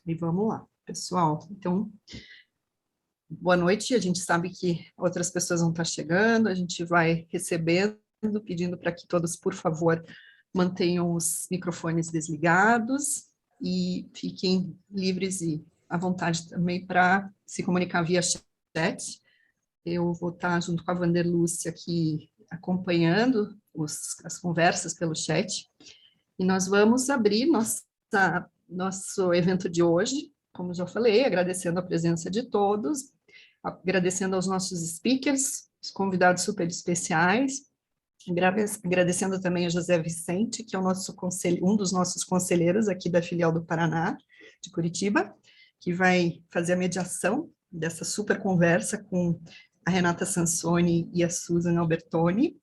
E vamos lá, pessoal. Então, boa noite. A gente sabe que outras pessoas vão estar chegando, a gente vai recebendo, pedindo para que todos, por favor, mantenham os microfones desligados e fiquem livres e à vontade também para se comunicar via chat. Eu vou estar junto com a Vanderlúcia aqui acompanhando as conversas pelo chat. E nós vamos abrir nosso evento de hoje, como já falei, agradecendo a presença de todos, agradecendo aos nossos speakers, os convidados super especiais, agradecendo também a José Vicente, que é um dos nossos conselheiros aqui da filial do Paraná, de Curitiba, que vai fazer a mediação dessa super conversa com a Renata Sansoni e a Susan Albertoni.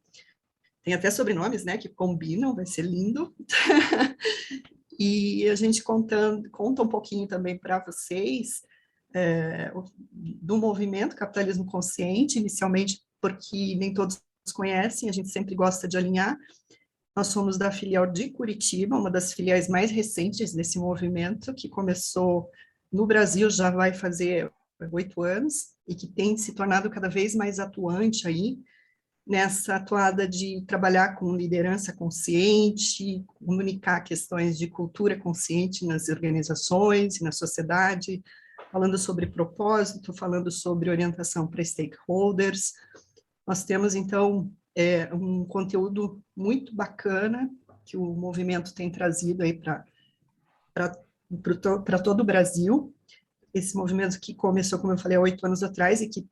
Tem até sobrenomes, né, que combinam, vai ser lindo. E a gente conta um pouquinho também para vocês do movimento Capitalismo Consciente, inicialmente porque nem todos conhecem, a gente sempre gosta de alinhar. Nós somos da filial de Curitiba, uma das filiais mais recentes desse movimento, que começou no Brasil, já vai fazer 8 anos, e que tem se tornado cada vez mais atuante aí, nessa atuada de trabalhar com liderança consciente, comunicar questões de cultura consciente nas organizações e na sociedade, falando sobre propósito, falando sobre orientação para stakeholders. Nós temos, então, um conteúdo muito bacana que o movimento tem trazido aí para todo o Brasil. Esse movimento que começou, como eu falei, há 8 anos atrás e que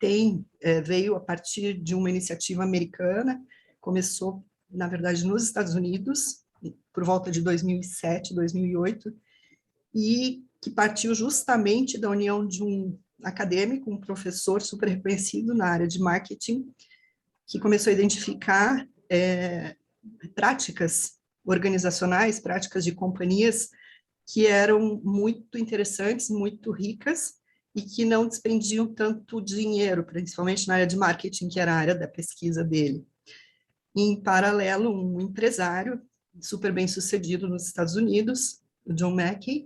veio a partir de uma iniciativa americana, começou, na verdade, nos Estados Unidos, por volta de 2007, 2008, e que partiu justamente da união de um acadêmico, um professor super reconhecido na área de marketing, que começou a identificar práticas organizacionais, práticas de companhias que eram muito interessantes, muito ricas, e que não desprendiam tanto dinheiro, principalmente na área de marketing, que era a área da pesquisa dele. E, em paralelo, um empresário super bem-sucedido nos Estados Unidos, o John Mackey,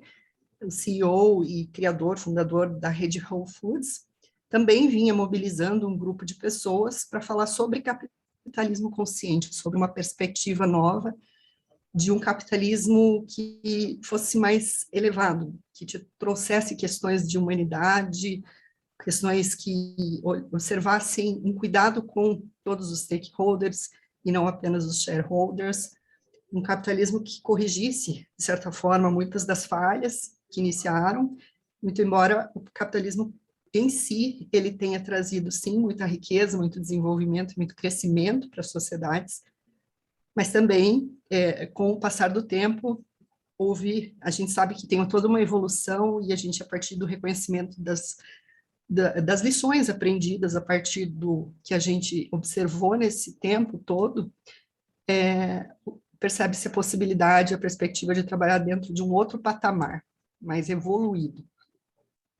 o CEO e criador, fundador da rede Whole Foods, também vinha mobilizando um grupo de pessoas para falar sobre capitalismo consciente, sobre uma perspectiva nova de um capitalismo que fosse mais elevado, que te trouxesse questões de humanidade, questões que observassem um cuidado com todos os stakeholders e não apenas os shareholders, um capitalismo que corrigisse, de certa forma, muitas das falhas que iniciaram, muito embora o capitalismo em si, ele tenha trazido, sim, muita riqueza, muito desenvolvimento, muito crescimento para as sociedades, mas também, com o passar do tempo, a gente sabe que tem toda uma evolução e a gente, a partir do reconhecimento das lições aprendidas, a partir do que a gente observou nesse tempo todo, percebe-se a possibilidade, a perspectiva de trabalhar dentro de um outro patamar, mais evoluído,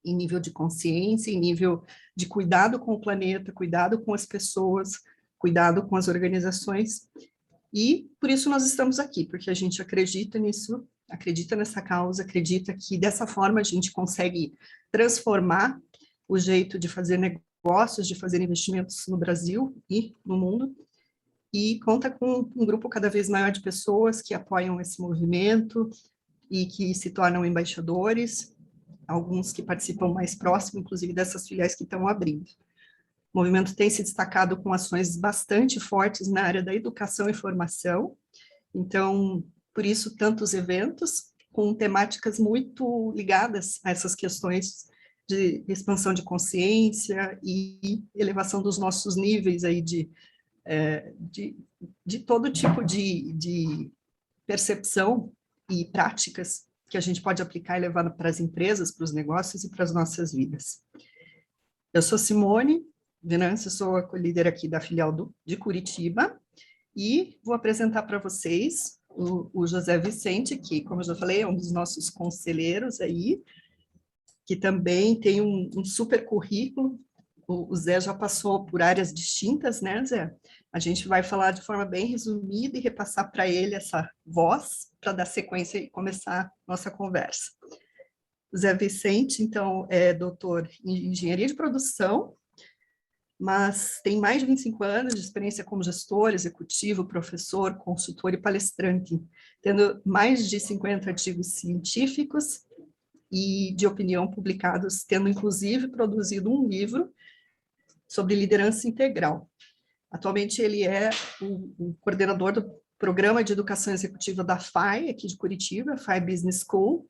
em nível de consciência, em nível de cuidado com o planeta, cuidado com as pessoas, cuidado com as organizações. E por isso nós estamos aqui, porque a gente acredita nisso, acredita nessa causa, acredita que dessa forma a gente consegue transformar o jeito de fazer negócios, de fazer investimentos no Brasil e no mundo, e conta com um grupo cada vez maior de pessoas que apoiam esse movimento e que se tornam embaixadores, alguns que participam mais próximo, inclusive dessas filiais que estão abrindo. O movimento tem se destacado com ações bastante fortes na área da educação e formação, então, por isso, tantos eventos com temáticas muito ligadas a essas questões de expansão de consciência e elevação dos nossos níveis aí de todo tipo de percepção e práticas que a gente pode aplicar e levar para as empresas, para os negócios e para as nossas vidas. Eu sou Simone Venâncio, sou a líder aqui da filial de Curitiba, e vou apresentar para vocês o José Vicente, que, como eu já falei, é um dos nossos conselheiros aí, que também tem um super currículo. O Zé já passou por áreas distintas, né, Zé? A gente vai falar de forma bem resumida e repassar para ele essa voz, para dar sequência e começar nossa conversa. O Zé Vicente, então, é doutor em engenharia de produção, mas tem mais de 25 anos de experiência como gestor, executivo, professor, consultor e palestrante, tendo mais de 50 artigos científicos e de opinião publicados, tendo inclusive produzido um livro sobre liderança integral. Atualmente ele é o coordenador do Programa de Educação Executiva da FAI, aqui de Curitiba, FAI Business School,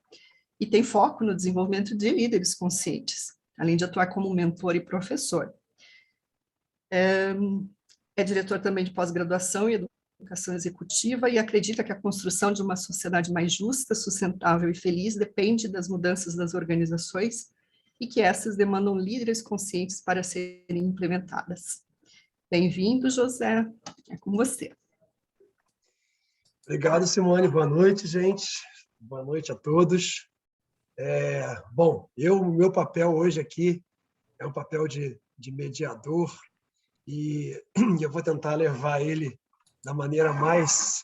e tem foco no desenvolvimento de líderes conscientes, além de atuar como mentor e professor. É diretor também de pós-graduação e educação executiva e acredita que a construção de uma sociedade mais justa, sustentável e feliz depende das mudanças das organizações e que essas demandam líderes conscientes para serem implementadas. Bem-vindo, José. É com você. Obrigado, Simone. Boa noite, gente. Boa noite a todos. Bom, o meu papel hoje aqui é um papel de mediador e eu vou tentar levar ele da maneira mais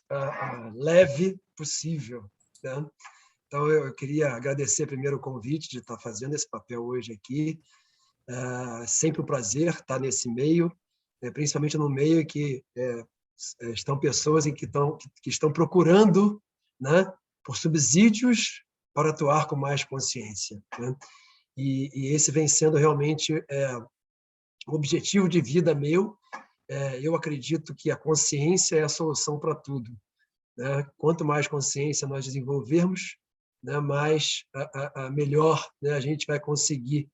leve possível, né? Então, eu queria agradecer primeiro o convite de estar fazendo esse papel hoje aqui. Sempre um prazer estar nesse meio, principalmente no meio que estão pessoas que estão procurando, né, por subsídios para atuar com mais consciência, né? E esse vem sendo realmente o objetivo de vida meu. Eu acredito que a consciência é a solução para tudo, né? Quanto mais consciência nós desenvolvermos, né, mais melhor, né, a gente vai conseguir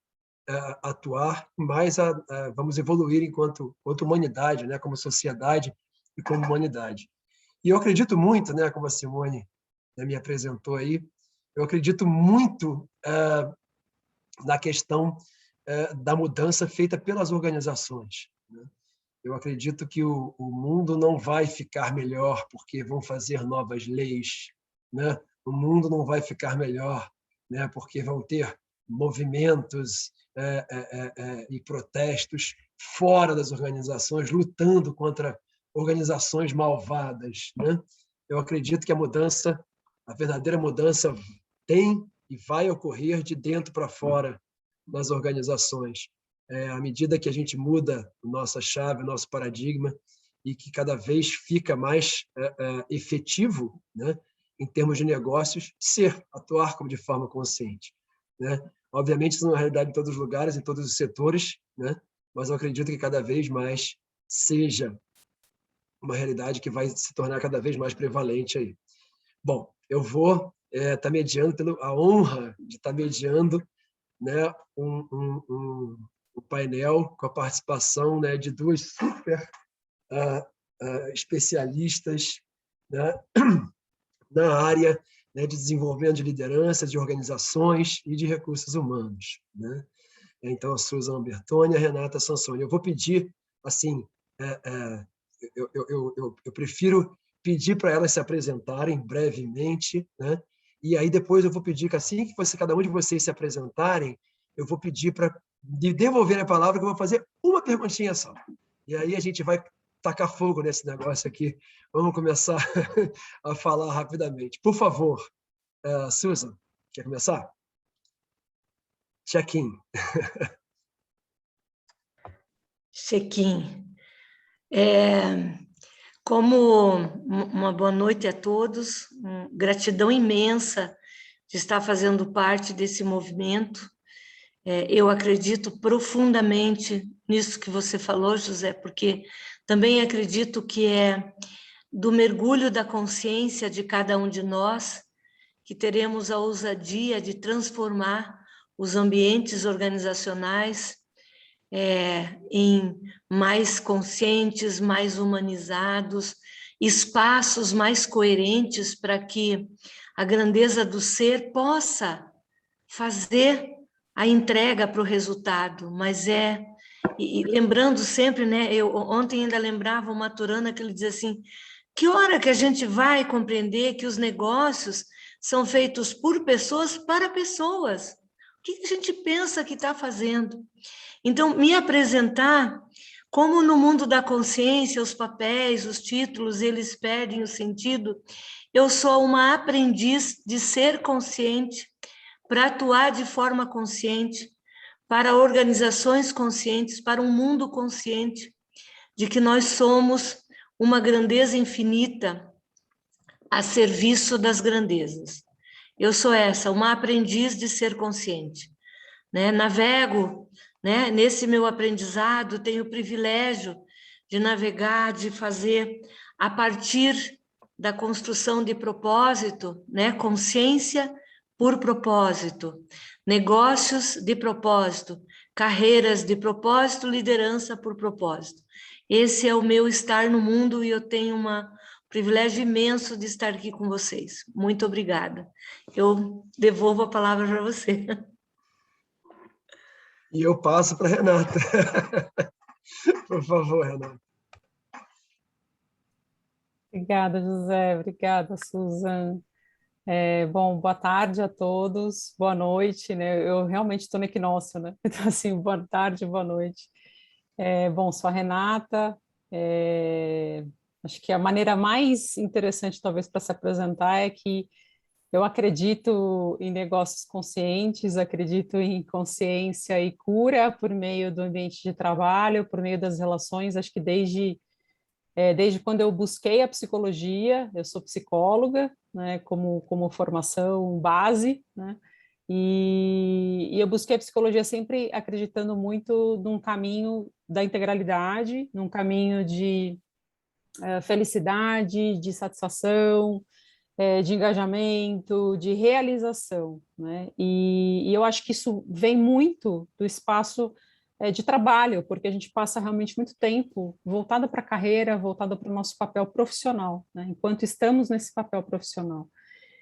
atuar, mais vamos evoluir enquanto humanidade, né, como sociedade e como humanidade. E eu acredito muito, né, como a Simone, né, me apresentou aí, eu acredito muito na questão da mudança feita pelas organizações, né? Eu acredito que o mundo não vai ficar melhor porque vão fazer novas leis, né? O mundo não vai ficar melhor, né, porque vão ter movimentos e protestos fora das organizações, lutando contra organizações malvadas, né? Eu acredito que a verdadeira mudança tem e vai ocorrer de dentro para fora nas organizações. À medida que a gente muda a nossa chave, o nosso paradigma, e que cada vez fica mais efetivo, né, em termos de negócios, atuar como de forma consciente, né? Obviamente, isso não é realidade em todos os lugares, em todos os setores, né? Mas eu acredito que cada vez mais seja uma realidade que vai se tornar cada vez mais prevalente aí. Bom, eu vou estar mediando, tendo a honra de estar mediando, né, um painel com a participação, né, de duas super especialistas, né, na área, né, de desenvolvimento de liderança, de organizações e de recursos humanos, né? Então, a Susan Bertoni e a Renata Sansoni. Eu vou pedir, assim, eu prefiro pedir para elas se apresentarem brevemente, né? E aí depois eu vou pedir que assim que cada um de vocês se apresentarem, eu vou pedir para devolver a palavra, que eu vou fazer uma perguntinha só. E aí a gente vai tacar fogo nesse negócio aqui. Vamos começar a falar rapidamente. Por favor, Susan, quer começar? Check-in. Check-in. Como uma boa noite a todos, gratidão imensa de estar fazendo parte desse movimento. Eu acredito profundamente nisso que você falou, José, porque também acredito que é do mergulho da consciência de cada um de nós que teremos a ousadia de transformar os ambientes organizacionais em mais conscientes, mais humanizados, espaços mais coerentes para que a grandeza do ser possa fazer a entrega para o resultado, mas e lembrando sempre, né, eu ontem ainda lembrava o Maturana que ele dizia assim, que hora que a gente vai compreender que os negócios são feitos por pessoas para pessoas? O que a gente pensa que está fazendo? Então, me apresentar, como no mundo da consciência, os papéis, os títulos, eles perdem o sentido, eu sou uma aprendiz de ser consciente, para atuar de forma consciente, para organizações conscientes, para um mundo consciente de que nós somos uma grandeza infinita a serviço das grandezas. Eu sou essa, uma aprendiz de ser consciente, né? Navego, né? Nesse meu aprendizado, tenho o privilégio de navegar, de fazer a partir da construção de propósito, né? Consciência por propósito, negócios de propósito, carreiras de propósito, liderança por propósito. Esse é o meu estar no mundo e eu tenho um privilégio imenso de estar aqui com vocês. Muito obrigada. Eu devolvo a palavra para você. E eu passo para a Renata. Por favor, Renata. Obrigada, José. Obrigada, Susan. Bom, boa tarde a todos. Boa noite, né? Eu realmente estou no equinócio, né? Então, assim, boa tarde, boa noite. Bom, sou a Renata. Acho que a maneira mais interessante, talvez, para se apresentar é que eu acredito em negócios conscientes, acredito em consciência e cura por meio do ambiente de trabalho, por meio das relações. Acho que desde quando eu busquei a psicologia, eu sou psicóloga, né, como formação base, né, e eu busquei a psicologia sempre acreditando muito num caminho da integralidade, num caminho de felicidade, de satisfação, de engajamento, de realização, né? E eu acho que isso vem muito do espaço de trabalho, porque a gente passa realmente muito tempo voltado para a carreira, voltado para o nosso papel profissional, né? Enquanto estamos nesse papel profissional.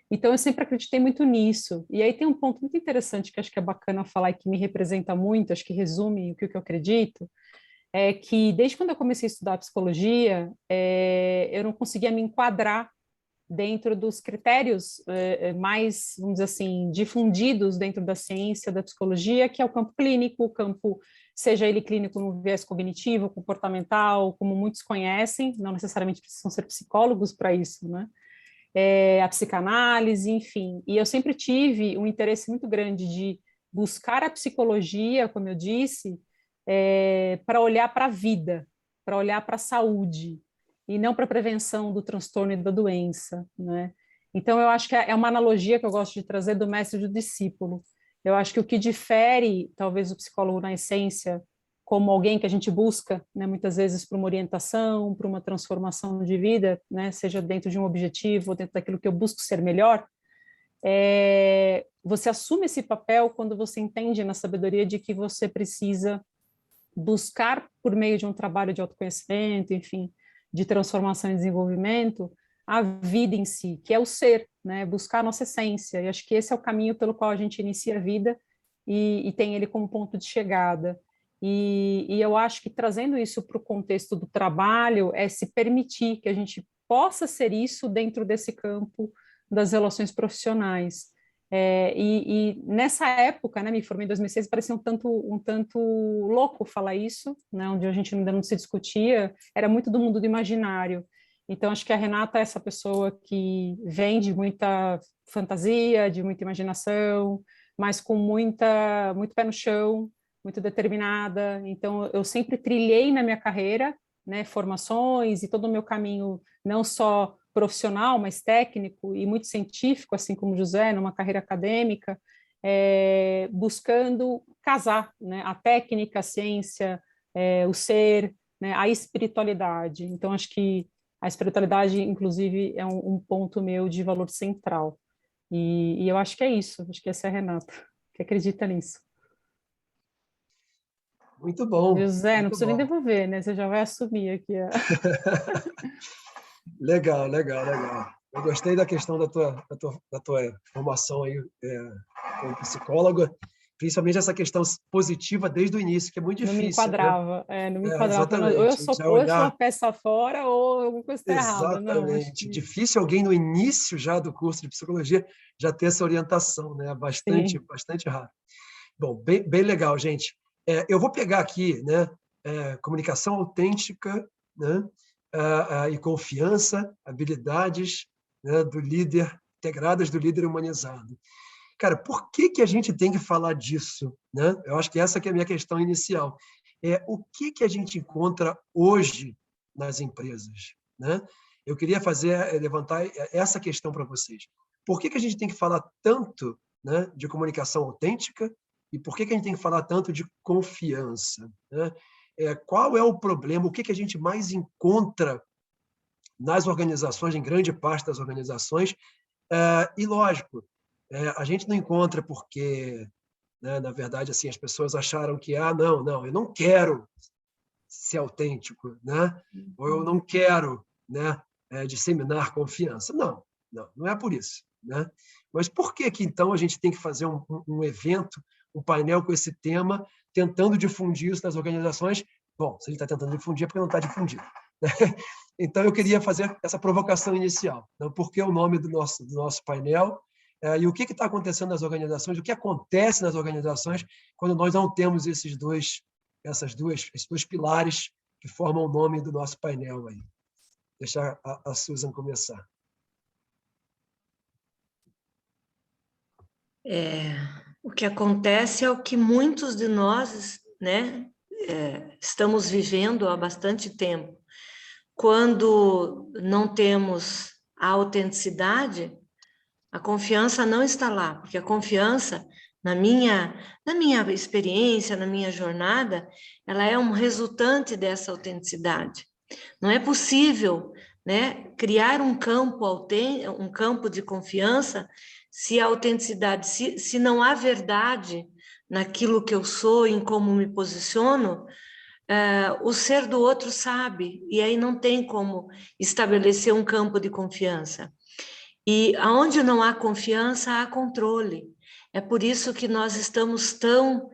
Então, eu sempre acreditei muito nisso. E aí tem um ponto muito interessante que acho que é bacana falar e que me representa muito, acho que resume o que eu acredito, é que desde quando eu comecei a estudar psicologia, eu não conseguia me enquadrar dentro dos critérios mais, vamos dizer assim, difundidos dentro da ciência da psicologia, que é o campo clínico, o campo, seja ele clínico no viés cognitivo, comportamental, como muitos conhecem, não necessariamente precisam ser psicólogos para isso, né? A psicanálise, enfim. E eu sempre tive um interesse muito grande de buscar a psicologia, como eu disse, para olhar para a vida, para olhar para a saúde, e não para a prevenção do transtorno e da doença, né? Então, eu acho que é uma analogia que eu gosto de trazer do mestre e do discípulo. Eu acho que o que difere, talvez, o psicólogo na essência, como alguém que a gente busca, né, muitas vezes para uma orientação, para uma transformação de vida, né, seja dentro de um objetivo ou dentro daquilo que eu busco ser melhor, você assume esse papel quando você entende na sabedoria de que você precisa buscar, por meio de um trabalho de autoconhecimento, enfim, de transformação e desenvolvimento, a vida em si, que é o ser, né? Buscar a nossa essência. E acho que esse é o caminho pelo qual a gente inicia a vida e tem ele como ponto de chegada. E eu acho que trazendo isso para o contexto do trabalho é se permitir que a gente possa ser isso dentro desse campo das relações profissionais. E nessa época, né, me formei em 2006, parecia um tanto louco falar isso, né, onde a gente ainda não se discutia, era muito do mundo do imaginário. Então, acho que a Renata é essa pessoa que vem de muita fantasia, de muita imaginação, mas com muito pé no chão, muito determinada. Então, eu sempre trilhei na minha carreira, né, formações e todo o meu caminho, não só profissional, mas técnico e muito científico, assim como José, numa carreira acadêmica, buscando casar, né, a técnica, a ciência, o ser, né, a espiritualidade. Então, acho que a espiritualidade, inclusive, é um ponto meu de valor central. E eu acho que é isso, acho que essa é a Renata, que acredita nisso. Muito bom. José, não Muito precisa nem bom. devolver, né? Você já vai assumir aqui. Legal, legal, legal. Eu gostei da questão da tua formação aí como psicóloga, principalmente essa questão positiva desde o início, que é muito Não me difícil, né? enquadrava, não me enquadrava. Ou Exatamente. Já ou eu sou uma olhar peça fora, ou alguma coisa está errada. Não, acho exatamente. que Difícil alguém no início já do curso de psicologia já ter essa orientação, né? sim. Bastante raro. Bom, bem legal, gente. Eu vou pegar aqui, né? Comunicação autêntica, né? E confiança, habilidades, né, do líder, integradas do líder humanizado. Cara, por que que a gente tem que falar disso, né? Eu acho que essa que é a minha questão inicial. O que que a gente encontra hoje nas empresas, né? Eu queria levantar essa questão para vocês. Por que que a gente tem que falar tanto, né, de comunicação autêntica e por que que a gente tem que falar tanto de confiança, né? Qual é o problema? O que que a gente mais encontra nas organizações, em grande parte das organizações? E, lógico, a gente não encontra porque, né, na verdade, assim, as pessoas acharam que, não, eu não quero ser autêntico, né? Ou eu não quero, né, disseminar confiança. Não é por isso, né? Mas por que que, então, a gente tem que fazer um evento, um painel com esse tema, tentando difundir isso nas organizações? Bom, se ele está tentando difundir, é porque não está difundido. Então, eu queria fazer essa provocação inicial. Então, por que o nome do nosso painel? E o que está acontecendo nas organizações? O que acontece nas organizações quando nós não temos esses dois pilares que formam o nome do nosso painel aí? Deixar a Susan começar. O que acontece é o que muitos de nós, né, estamos vivendo há bastante tempo. Quando não temos a autenticidade, a confiança não está lá, porque a confiança, na minha experiência, na minha jornada, ela é um resultante dessa autenticidade. Não é possível, né, criar um campo de confiança se a autenticidade, se não há verdade naquilo que eu sou, em como me posiciono. O ser do outro sabe, e aí não tem como estabelecer um campo de confiança. E aonde não há confiança, há controle. É por isso que nós estamos tão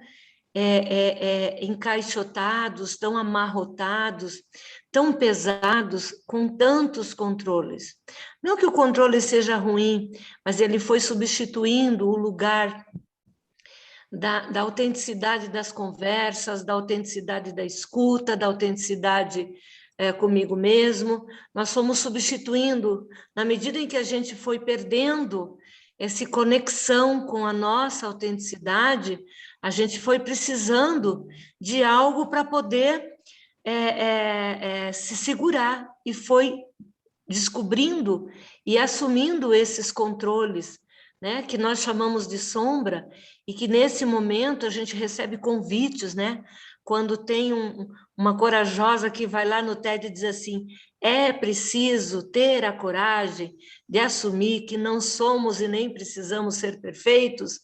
encaixotados, tão amarrotados, tão pesados, com tantos controles. Não que o controle seja ruim, mas ele foi substituindo o lugar da autenticidade das conversas, da autenticidade da escuta, da autenticidade comigo mesmo. Nós fomos substituindo, na medida em que a gente foi perdendo essa conexão com a nossa autenticidade, a gente foi precisando de algo para poder se segurar, e foi descobrindo e assumindo esses controles, né, que nós chamamos de sombra, e que nesse momento a gente recebe convites, né? Quando tem uma corajosa que vai lá no TED e diz assim: é preciso ter a coragem de assumir que não somos e nem precisamos ser perfeitos,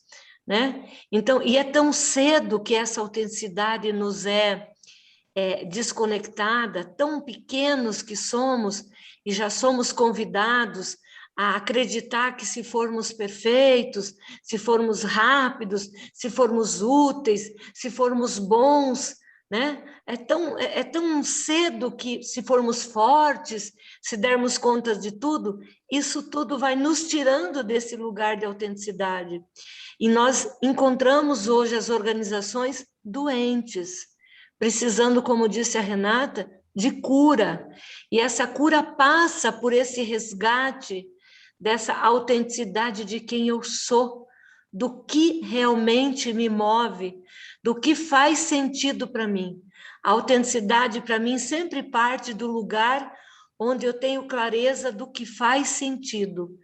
né? Então, e é tão cedo que essa autenticidade nos é desconectada, tão pequenos que somos, e já somos convidados a acreditar que se formos perfeitos, se formos rápidos, se formos úteis, se formos bons, né? É tão cedo que, se formos fortes, se dermos conta de tudo, isso tudo vai nos tirando desse lugar de autenticidade. E nós encontramos hoje as organizações doentes, precisando, como disse a Renata, de cura. E essa cura passa por esse resgate dessa autenticidade de quem eu sou, do que realmente me move, do que faz sentido para mim. A autenticidade, para mim, sempre parte do lugar onde eu tenho clareza do que faz sentido,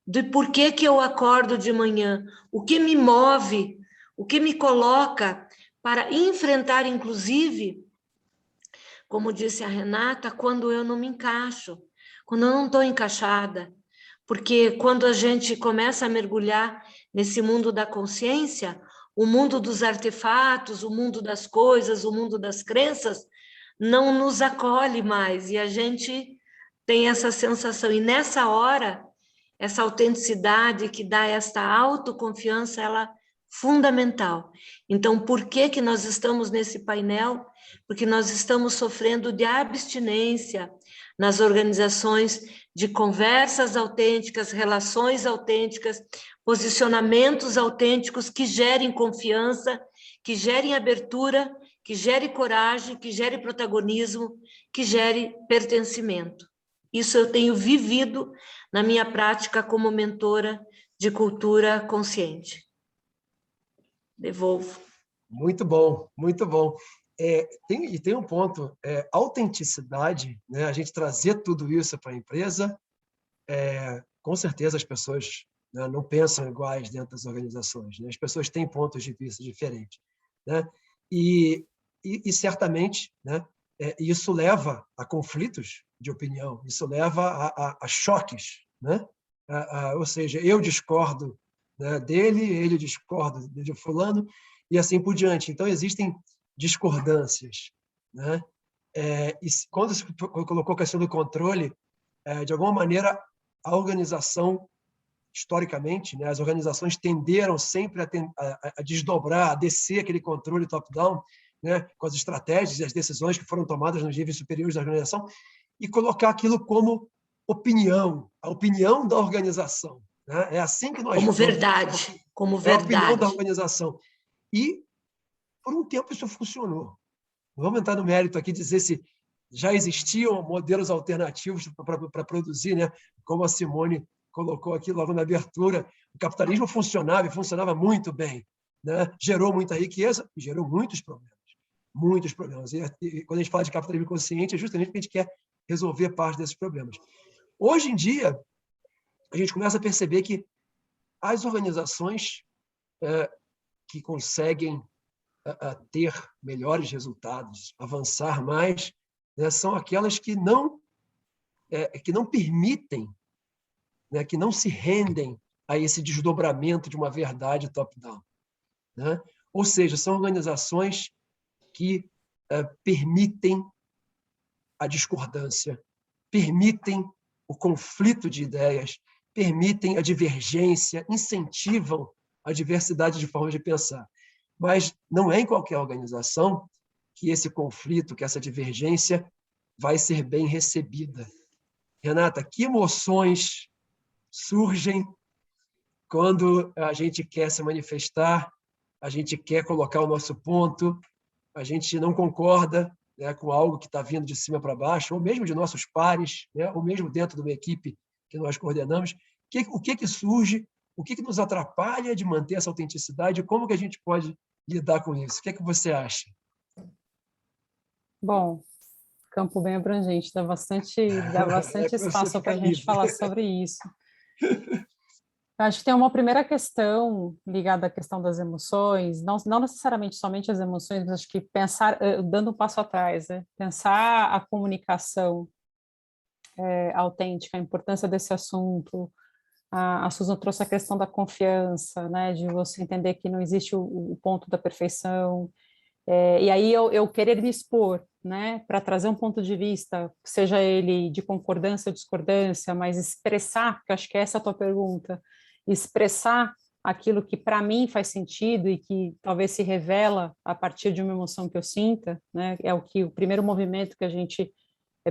de por que eu acordo de manhã, o que me move, o que me coloca para enfrentar, inclusive, como disse a Renata, quando eu não me encaixo, quando eu não estou encaixada. Porque quando a gente começa a mergulhar nesse mundo da consciência, o mundo dos artefatos, o mundo das coisas, o mundo das crenças, não nos acolhe mais, e a gente tem essa sensação. E nessa hora, essa autenticidade que dá esta autoconfiança, ela é fundamental. Então, por que nós estamos nesse painel? Porque nós estamos sofrendo de abstinência nas organizações de conversas autênticas, relações autênticas, posicionamentos autênticos que gerem confiança, que gerem abertura, que gerem coragem, que gerem protagonismo, que gerem pertencimento. Isso eu tenho vivido na minha prática como mentora de cultura consciente. Devolvo. Muito bom, muito bom. Tem um ponto, autenticidade, né? A gente trazer tudo isso para a empresa, com certeza as pessoas, né, não pensam iguais dentro das organizações, né? As pessoas têm pontos de vista diferentes, né? E certamente, né, isso leva a conflitos de opinião, isso leva a choques, né? Ou seja, eu discordo, né, dele, ele discorda de fulano, e assim por diante. Então, existem discordâncias, né? E quando você colocou a questão do controle, de alguma maneira, a organização, historicamente, né, as organizações tenderam sempre a desdobrar, a descer aquele controle top-down, né, com as estratégias e as decisões que foram tomadas nos níveis superiores da organização, e colocar aquilo como opinião, a opinião da organização. Né? É assim que nós como vamos. verdade, como É a opinião da verdade. organização. E, por um tempo, isso funcionou. Vamos entrar no mérito aqui, dizer se já existiam modelos alternativos para produzir, né? Como a Simone colocou aqui logo na abertura, o capitalismo funcionava e funcionava muito bem, né? Gerou muita riqueza e gerou muitos problemas. Muitos problemas. E quando a gente fala de capitalismo consciente, é justamente porque a gente quer resolver parte desses problemas. Hoje em dia, a gente começa a perceber que as organizações que conseguem ter melhores resultados, avançar mais, né, são aquelas que não permitem, né, que não se rendem a esse desdobramento de uma verdade top-down. Né? Ou seja, são organizações que permitem a discordância, permitem o conflito de ideias, permitem a divergência, incentivam a diversidade de formas de pensar. Mas não é em qualquer organização que esse conflito, que essa divergência vai ser bem recebida. Renata, que emoções surgem quando a gente quer se manifestar, a gente quer colocar o nosso ponto, a gente não concorda, né, com algo que está vindo de cima para baixo, ou mesmo de nossos pares, né, ou mesmo dentro de uma equipe que nós coordenamos. O que surge? O que nos atrapalha de manter essa autenticidade? Como que a gente pode lidar com isso? O que você acha? Bom, campo bem abrangente, dá bastante espaço para a gente falar sobre isso. Acho que tem uma primeira questão ligada à questão das emoções, não necessariamente somente as emoções, mas acho que pensar, dando um passo atrás, né? Pensar a comunicação autêntica, a importância desse assunto. A Susan trouxe a questão da confiança, né? De você entender que não existe o ponto da perfeição. E aí eu querer me expor, né, para trazer um ponto de vista, seja ele de concordância ou discordância, mas expressar, porque acho que essa é a tua pergunta, expressar aquilo que para mim faz sentido e que talvez se revela a partir de uma emoção que eu sinta, né, é o primeiro movimento que a gente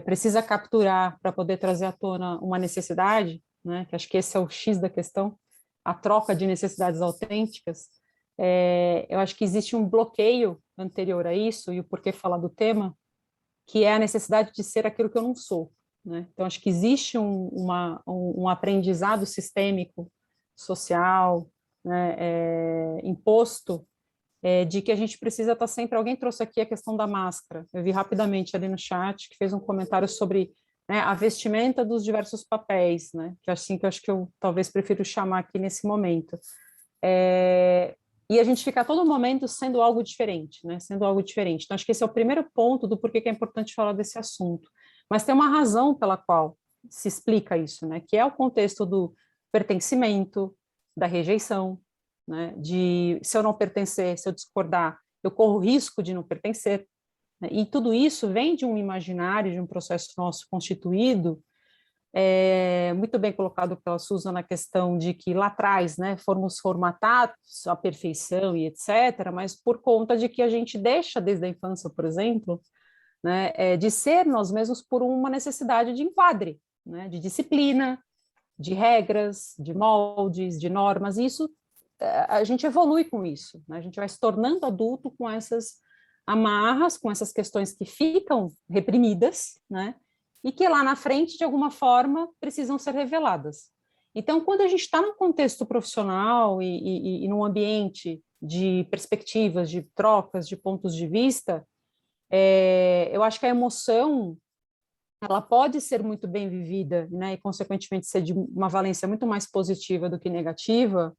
precisa capturar para poder trazer à tona uma necessidade, né, que acho que esse é o X da questão, a troca de necessidades autênticas. Eu acho que existe um bloqueio anterior a isso, e o porquê falar do tema, que é a necessidade de ser aquilo que eu não sou. Né? Então, acho que existe um aprendizado sistêmico, social, né, imposto, de que a gente precisa estar sempre... Alguém trouxe aqui a questão da máscara. Eu vi rapidamente ali no chat, que fez um comentário sobre, né, a vestimenta dos diversos papéis, né? Que é assim que eu acho que eu talvez prefiro chamar aqui nesse momento. E a gente fica a todo momento sendo algo diferente, né? Sendo algo diferente. Então, acho que esse é o primeiro ponto do porquê que é importante falar desse assunto. Mas tem uma razão pela qual se explica isso, né? Que é o contexto do pertencimento, da rejeição, né? De se eu não pertencer, se eu discordar, eu corro risco de não pertencer. Né? E tudo isso vem de um imaginário, de um processo nosso constituído, muito bem colocado pela Susan na questão de que lá atrás, né, fomos formatados à perfeição e etc., mas por conta de que a gente deixa desde a infância, por exemplo, né, de ser nós mesmos por uma necessidade de enquadre, né, de disciplina, de regras, de moldes, de normas, e isso a gente evolui com isso, né, a gente vai se tornando adulto com essas amarras, com essas questões que ficam reprimidas, né, e que lá na frente, de alguma forma, precisam ser reveladas. Então, quando a gente está num contexto profissional e num ambiente de perspectivas, de trocas, de pontos de vista, eu acho que a emoção ela pode ser muito bem vivida, né, e consequentemente ser de uma valência muito mais positiva do que negativa,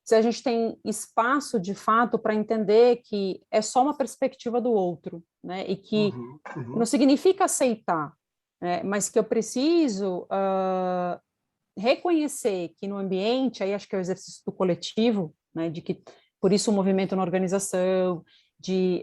se a gente tem espaço de fato para entender que é só uma perspectiva do outro, né, e que não significa aceitar, né, mas que eu preciso reconhecer que no ambiente, aí acho que é o exercício do coletivo, né, de que por isso o movimento na organização, de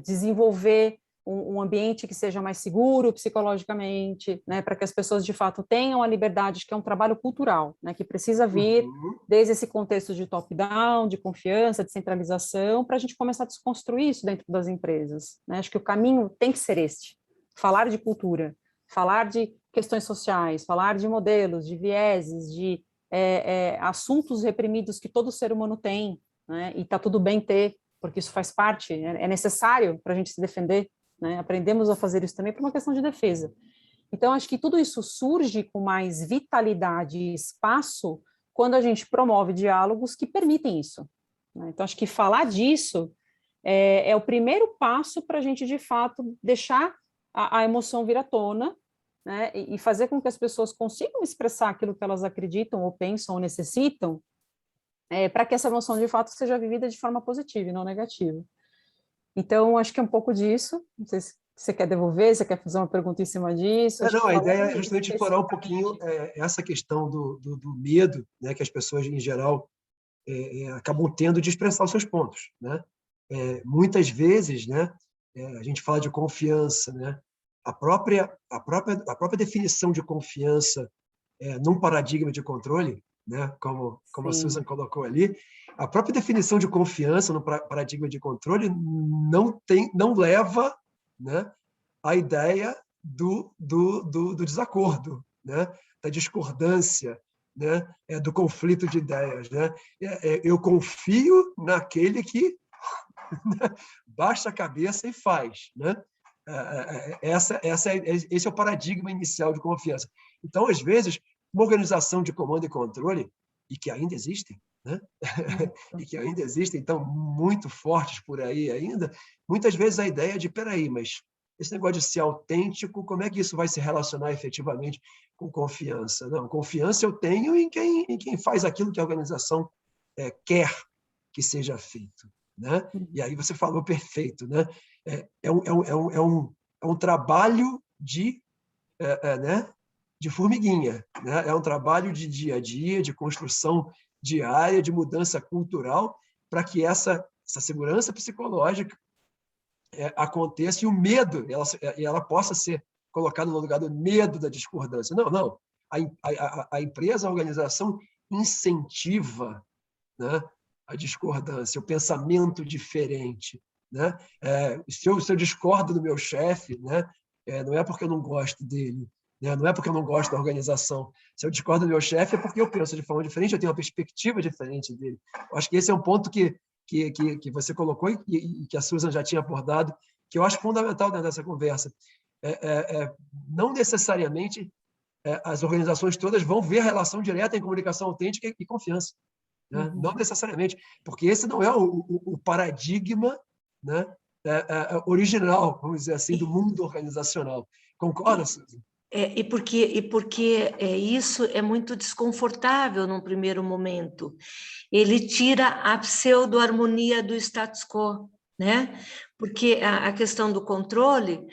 desenvolver um ambiente que seja mais seguro psicologicamente, né, para que as pessoas de fato tenham a liberdade, que é um trabalho cultural, né, que precisa vir desde esse contexto de top-down, de confiança, de centralização, para a gente começar a desconstruir isso dentro das empresas, né? Acho que o caminho tem que ser este, falar de cultura, falar de questões sociais, falar de modelos, de vieses, de assuntos reprimidos que todo ser humano tem, né, e está tudo bem ter, porque isso faz parte, é necessário para a gente se defender, né? Aprendemos a fazer isso também por uma questão de defesa. Então, acho que tudo isso surge com mais vitalidade e espaço quando a gente promove diálogos que permitem isso, né? Então, acho que falar disso é o primeiro passo para a gente, de fato, deixar a emoção vir à tona, né? E fazer com que as pessoas consigam expressar aquilo que elas acreditam ou pensam ou necessitam, para que essa emoção, de fato, seja vivida de forma positiva e não negativa. Então, acho que é um pouco disso. Não sei se você quer devolver, se quer fazer uma pergunta em cima disso. Não, a ideia é justamente explorar um pouquinho essa questão do medo, né, que as pessoas, em geral, acabam tendo de expressar os seus pontos, né? Muitas vezes, né, a gente fala de confiança, né? A própria definição de confiança num paradigma de controle, né, como a Susan colocou ali, a própria definição de confiança no paradigma de controle não leva, né, à ideia do desacordo, né, da discordância, né, do conflito de ideias, né? Eu confio naquele que baixa a cabeça e faz, né? Esse é o paradigma inicial de confiança. Então, às vezes, uma organização de comando e controle, e que ainda existem, né? E que ainda existem, então, muito fortes por aí ainda, muitas vezes a ideia é de, peraí, mas esse negócio de ser autêntico, como é que isso vai se relacionar efetivamente com confiança? Não, confiança eu tenho em quem faz aquilo que a organização quer que seja feito, né? E aí você falou perfeito, né? É um trabalho né, de formiguinha, né? É um trabalho de dia a dia, de construção diária, de mudança cultural, para que essa segurança psicológica aconteça e o medo ela possa ser colocada no lugar do medo da discordância. Não. A empresa, a organização incentiva, né, a discordância, o pensamento diferente, né? Se eu discordo do meu chefe, né, não é porque eu não gosto dele, né? Não é porque eu não gosto da organização. Se eu discordo do meu chefe, é porque eu penso de forma diferente, eu tenho uma perspectiva diferente dele. Eu acho que esse é um ponto que você colocou e que a Susan já tinha abordado, que eu acho fundamental dentro dessa conversa. Não necessariamente as organizações todas vão ver a relação direta em comunicação autêntica e confiança. Né? Não necessariamente, porque esse não é o paradigma, né, original, vamos dizer assim, do mundo organizacional. Concorda, Susan? E porque isso é muito desconfortável num primeiro momento. Ele tira a pseudo-harmonia do status quo, né? Porque a questão do controle,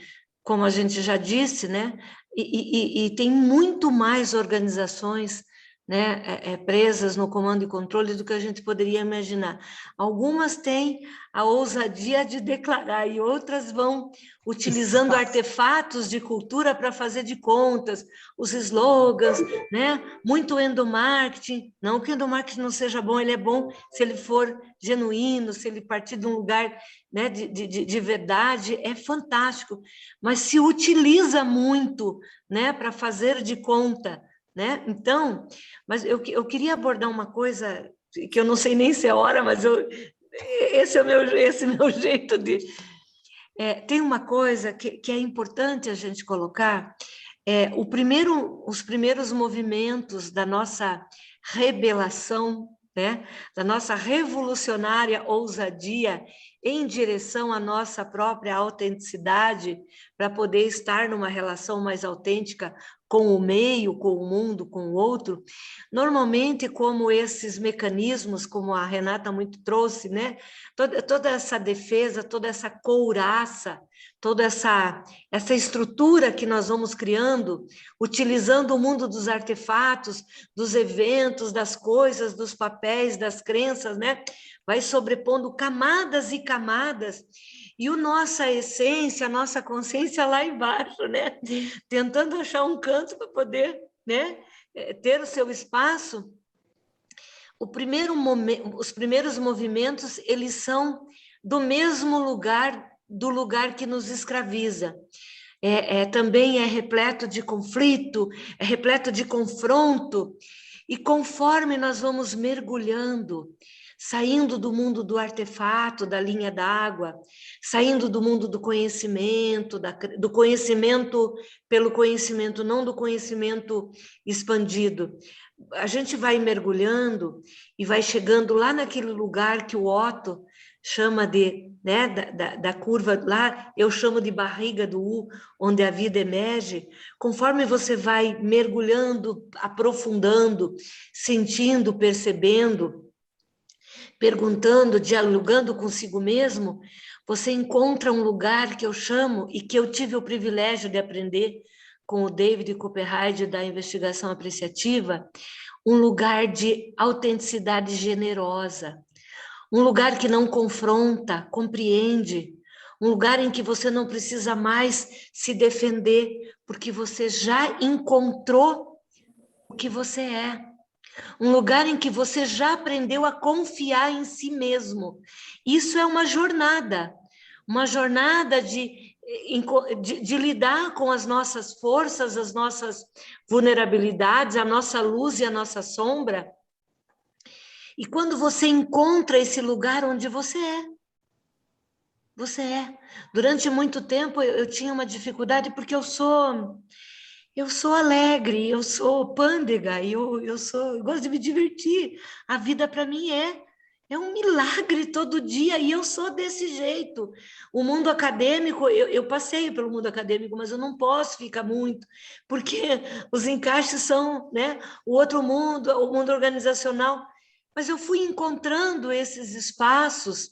como a gente já disse, né? E tem muito mais organizações, né, presas no comando e controle do que a gente poderia imaginar. Algumas têm a ousadia de declarar e outras vão utilizando artefatos de cultura para fazer de contas, os slogans, né? Muito endomarketing, não que o endomarketing não seja bom, ele é bom se ele for genuíno, se ele partir de um lugar, né, de verdade, é fantástico, mas se utiliza muito, né, para fazer de conta, né? Então, mas eu queria abordar uma coisa que eu não sei nem se é hora, mas esse é meu jeito de... tem uma coisa que é importante a gente colocar, os primeiros movimentos da nossa rebelação, né, da nossa revolucionária ousadia em direção à nossa própria autenticidade, para poder estar numa relação mais autêntica com o meio, com o mundo, com o outro, normalmente como esses mecanismos, como a Renata muito trouxe, né, toda essa defesa, toda essa couraça, toda essa estrutura que nós vamos criando, utilizando o mundo dos artefatos, dos eventos, das coisas, dos papéis, das crenças, né? Vai sobrepondo camadas e camadas, e a nossa essência, a nossa consciência lá embaixo, né? Tentando achar um canto para poder, né, ter o seu espaço. Os primeiros movimentos, eles são do mesmo lugar, do lugar que nos escraviza. Também é repleto de conflito, é repleto de confronto, e conforme nós vamos mergulhando, saindo do mundo do artefato, da linha d'água, saindo do mundo do conhecimento pelo conhecimento, não do conhecimento expandido, a gente vai mergulhando e vai chegando lá naquele lugar que o Otto chama de, né, da curva, lá eu chamo de barriga do U, onde a vida emerge. Conforme você vai mergulhando, aprofundando, sentindo, percebendo, perguntando, dialogando consigo mesmo, você encontra um lugar que eu chamo, e que eu tive o privilégio de aprender com o David Copperhead da investigação apreciativa, um lugar de autenticidade generosa, um lugar que não confronta, compreende, um lugar em que você não precisa mais se defender, porque você já encontrou o que você é. Um lugar em que você já aprendeu a confiar em si mesmo. Isso é uma jornada de lidar com as nossas forças, as nossas vulnerabilidades, a nossa luz e a nossa sombra. E quando você encontra esse lugar onde você é. Durante muito tempo eu tinha uma dificuldade, porque eu sou alegre, eu sou pândega, eu gosto de me divertir. A vida para mim é um milagre todo dia, e eu sou desse jeito. O mundo acadêmico, eu passei pelo mundo acadêmico, mas eu não posso ficar muito, porque os encaixes são, né, o outro mundo, o mundo organizacional. Mas eu fui encontrando esses espaços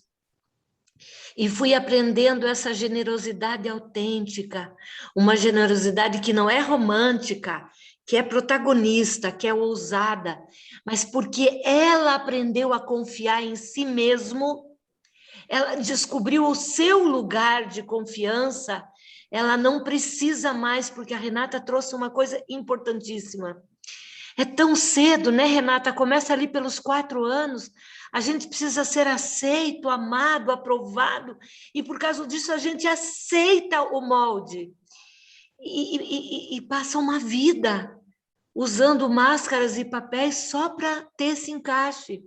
e fui aprendendo essa generosidade autêntica, uma generosidade que não é romântica, que é protagonista, que é ousada, mas porque ela aprendeu a confiar em si mesmo, ela descobriu o seu lugar de confiança, ela não precisa mais, porque a Renata trouxe uma coisa importantíssima. É tão cedo, né, Renata? Começa ali pelos 4 anos, a gente precisa ser aceito, amado, aprovado, e por causa disso a gente aceita o molde e passa uma vida usando máscaras e papéis só para ter esse encaixe.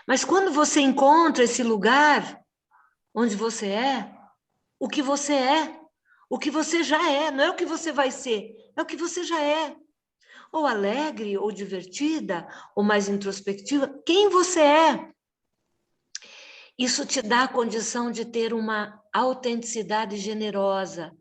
Mas quando você encontra esse lugar onde você é, o que você é, o que você já é, não é o que você vai ser, é o que você já é. Ou alegre, ou divertida, ou mais introspectiva, quem você é. Isso te dá a condição de ter uma autenticidade generosa,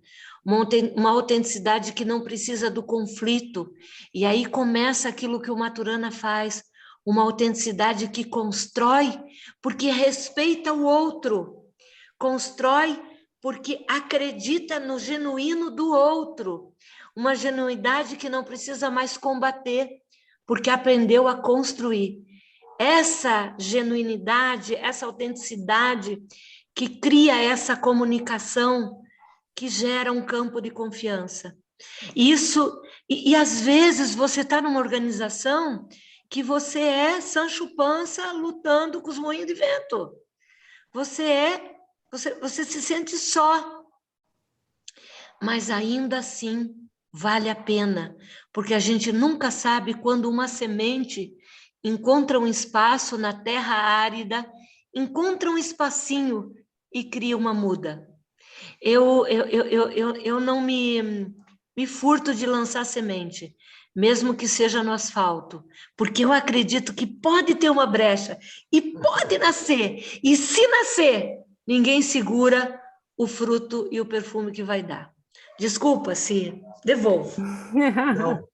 uma autenticidade que não precisa do conflito. E aí começa aquilo que o Maturana faz, uma autenticidade que constrói porque respeita o outro, constrói porque acredita no genuíno do outro, uma genuidade que não precisa mais combater, porque aprendeu a construir. Essa genuinidade, essa autenticidade que cria essa comunicação que gera um campo de confiança. E às vezes você está numa organização que você é Sancho Panza lutando com os moinhos de vento. Você se sente só. Mas ainda assim vale a pena, porque a gente nunca sabe quando uma semente encontra um espaço na terra árida, encontra um espacinho e cria uma muda. Eu não me me furto de lançar semente, mesmo que seja no asfalto, porque eu acredito que pode ter uma brecha e pode nascer. E se nascer, ninguém segura o fruto e o perfume que vai dar. Desculpa se devolvo. Não, Eu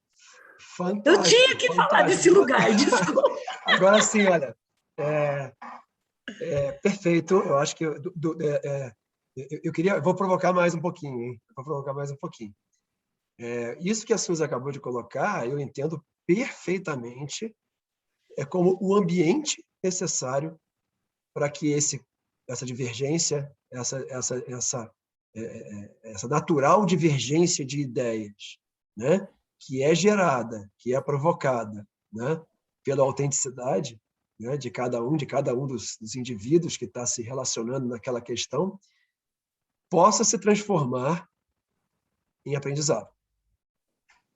fantástico, tinha que falar desse fantástico. lugar, desculpa. Agora sim, olha, perfeito. Eu acho que eu queria, vou provocar mais um pouquinho, hein? Vou provocar mais um pouquinho. Isso que a Suzy acabou de colocar, eu entendo perfeitamente, como o ambiente necessário para que essa divergência, essa natural divergência de ideias, né, que é gerada, que é provocada, né, pela autenticidade, né, de cada um dos indivíduos que está se relacionando naquela questão, possa se transformar em aprendizado,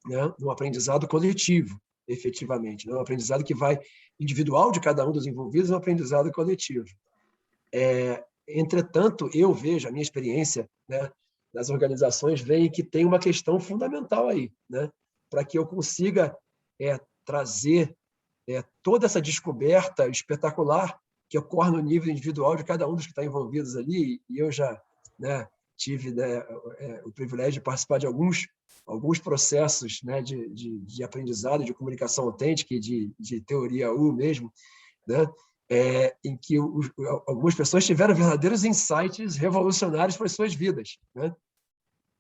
né, um aprendizado coletivo, efetivamente, né, um aprendizado que vai individual de cada um dos envolvidos, um aprendizado coletivo. Entretanto, eu vejo, a minha experiência, né, nas organizações, vem que tem uma questão fundamental aí, né, para que eu consiga trazer toda essa descoberta espetacular que ocorre no nível individual de cada um dos que está envolvidos ali, e eu já, né, tive, né, o privilégio de participar de alguns processos, né, de aprendizado, de comunicação autêntica e de teoria U mesmo, né, em que algumas pessoas tiveram verdadeiros insights revolucionários para as suas vidas, né?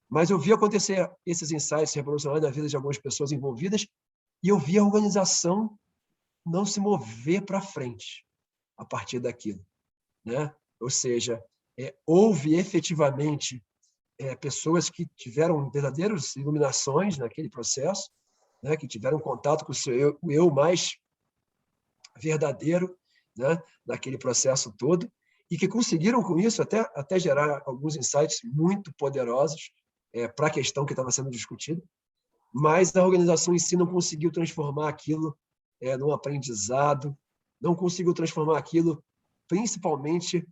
Mas eu vi acontecer esses insights revolucionários na vida de algumas pessoas envolvidas e eu vi a organização não se mover para frente a partir daquilo, né? Ou seja, houve efetivamente pessoas que tiveram verdadeiras iluminações naquele processo, né? Que tiveram contato com o eu mais verdadeiro, né, naquele processo todo, e que conseguiram com isso até gerar alguns insights muito poderosos para a questão que estava sendo discutida, mas a organização em si não conseguiu transformar aquilo num aprendizado, não conseguiu transformar aquilo principalmente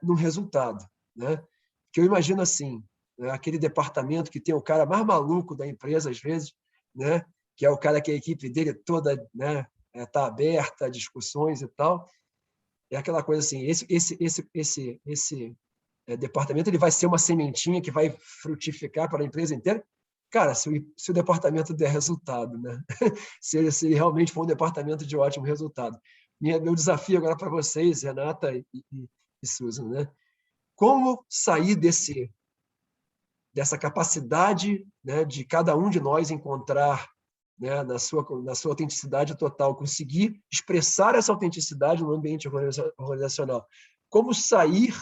num resultado, né? Que eu imagino assim, né, aquele departamento que tem o cara mais maluco da empresa às vezes, né, que é o cara que a equipe dele toda, né, está aberta a discussões e tal. É aquela coisa assim, esse departamento ele vai ser uma sementinha que vai frutificar para a empresa inteira. Cara, se o departamento der resultado, né? se ele realmente for um departamento de ótimo resultado. Meu desafio agora para vocês, Renata e Susan, né? Como sair dessa capacidade, né, de cada um de nós encontrar, né, na sua autenticidade total, conseguir expressar essa autenticidade no ambiente organizacional. Como sair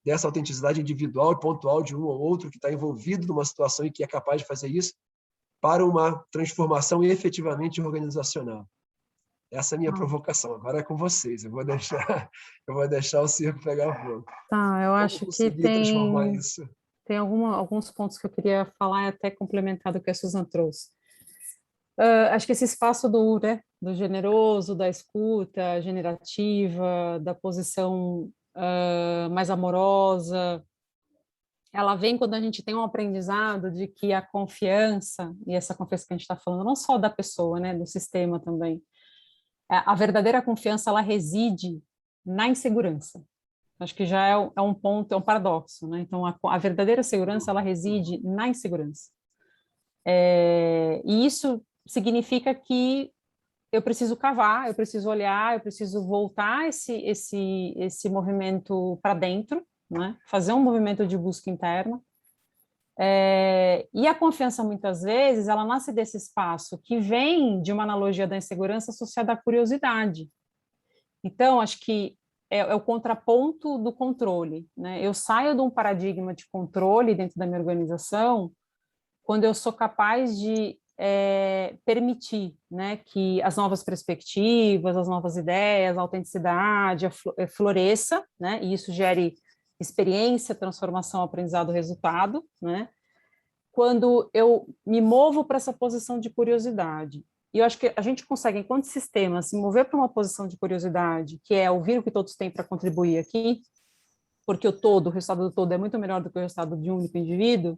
dessa autenticidade individual e pontual de um ou outro que está envolvido numa situação e que é capaz de fazer isso para uma transformação efetivamente organizacional. Essa é a minha provocação. Agora é com vocês. Eu vou deixar o circo pegar fogo. Tá, eu Como acho que conseguir transformar isso? tem alguns pontos que eu queria falar e até complementar do que a Susan trouxe. Acho que esse espaço do generoso, da escuta generativa, da posição mais amorosa, ela vem quando a gente tem um aprendizado de que a confiança, e essa confiança que a gente está falando, não só da pessoa, né, do sistema também, a verdadeira confiança, ela reside na insegurança. Acho que já é um ponto, é um paradoxo, né? Então, a verdadeira segurança, ela reside na insegurança. E isso significa que eu preciso cavar, eu preciso olhar, eu preciso voltar esse movimento para dentro, né? Fazer um movimento de busca interna. E a confiança, muitas vezes, ela nasce desse espaço que vem de uma analogia da insegurança associada à curiosidade. Então, acho que é o contraponto do controle, né? Eu saio de um paradigma de controle dentro da minha organização quando eu sou capaz de permitir, né, que as novas perspectivas, as novas ideias, a autenticidade floresça, né, e isso gere experiência, transformação, aprendizado, resultado, né? Quando eu me movo para essa posição de curiosidade. E eu acho que a gente consegue, enquanto sistema, se mover para uma posição de curiosidade, que é ouvir o que todos têm para contribuir aqui, porque o resultado do todo é muito melhor do que o resultado de um único indivíduo,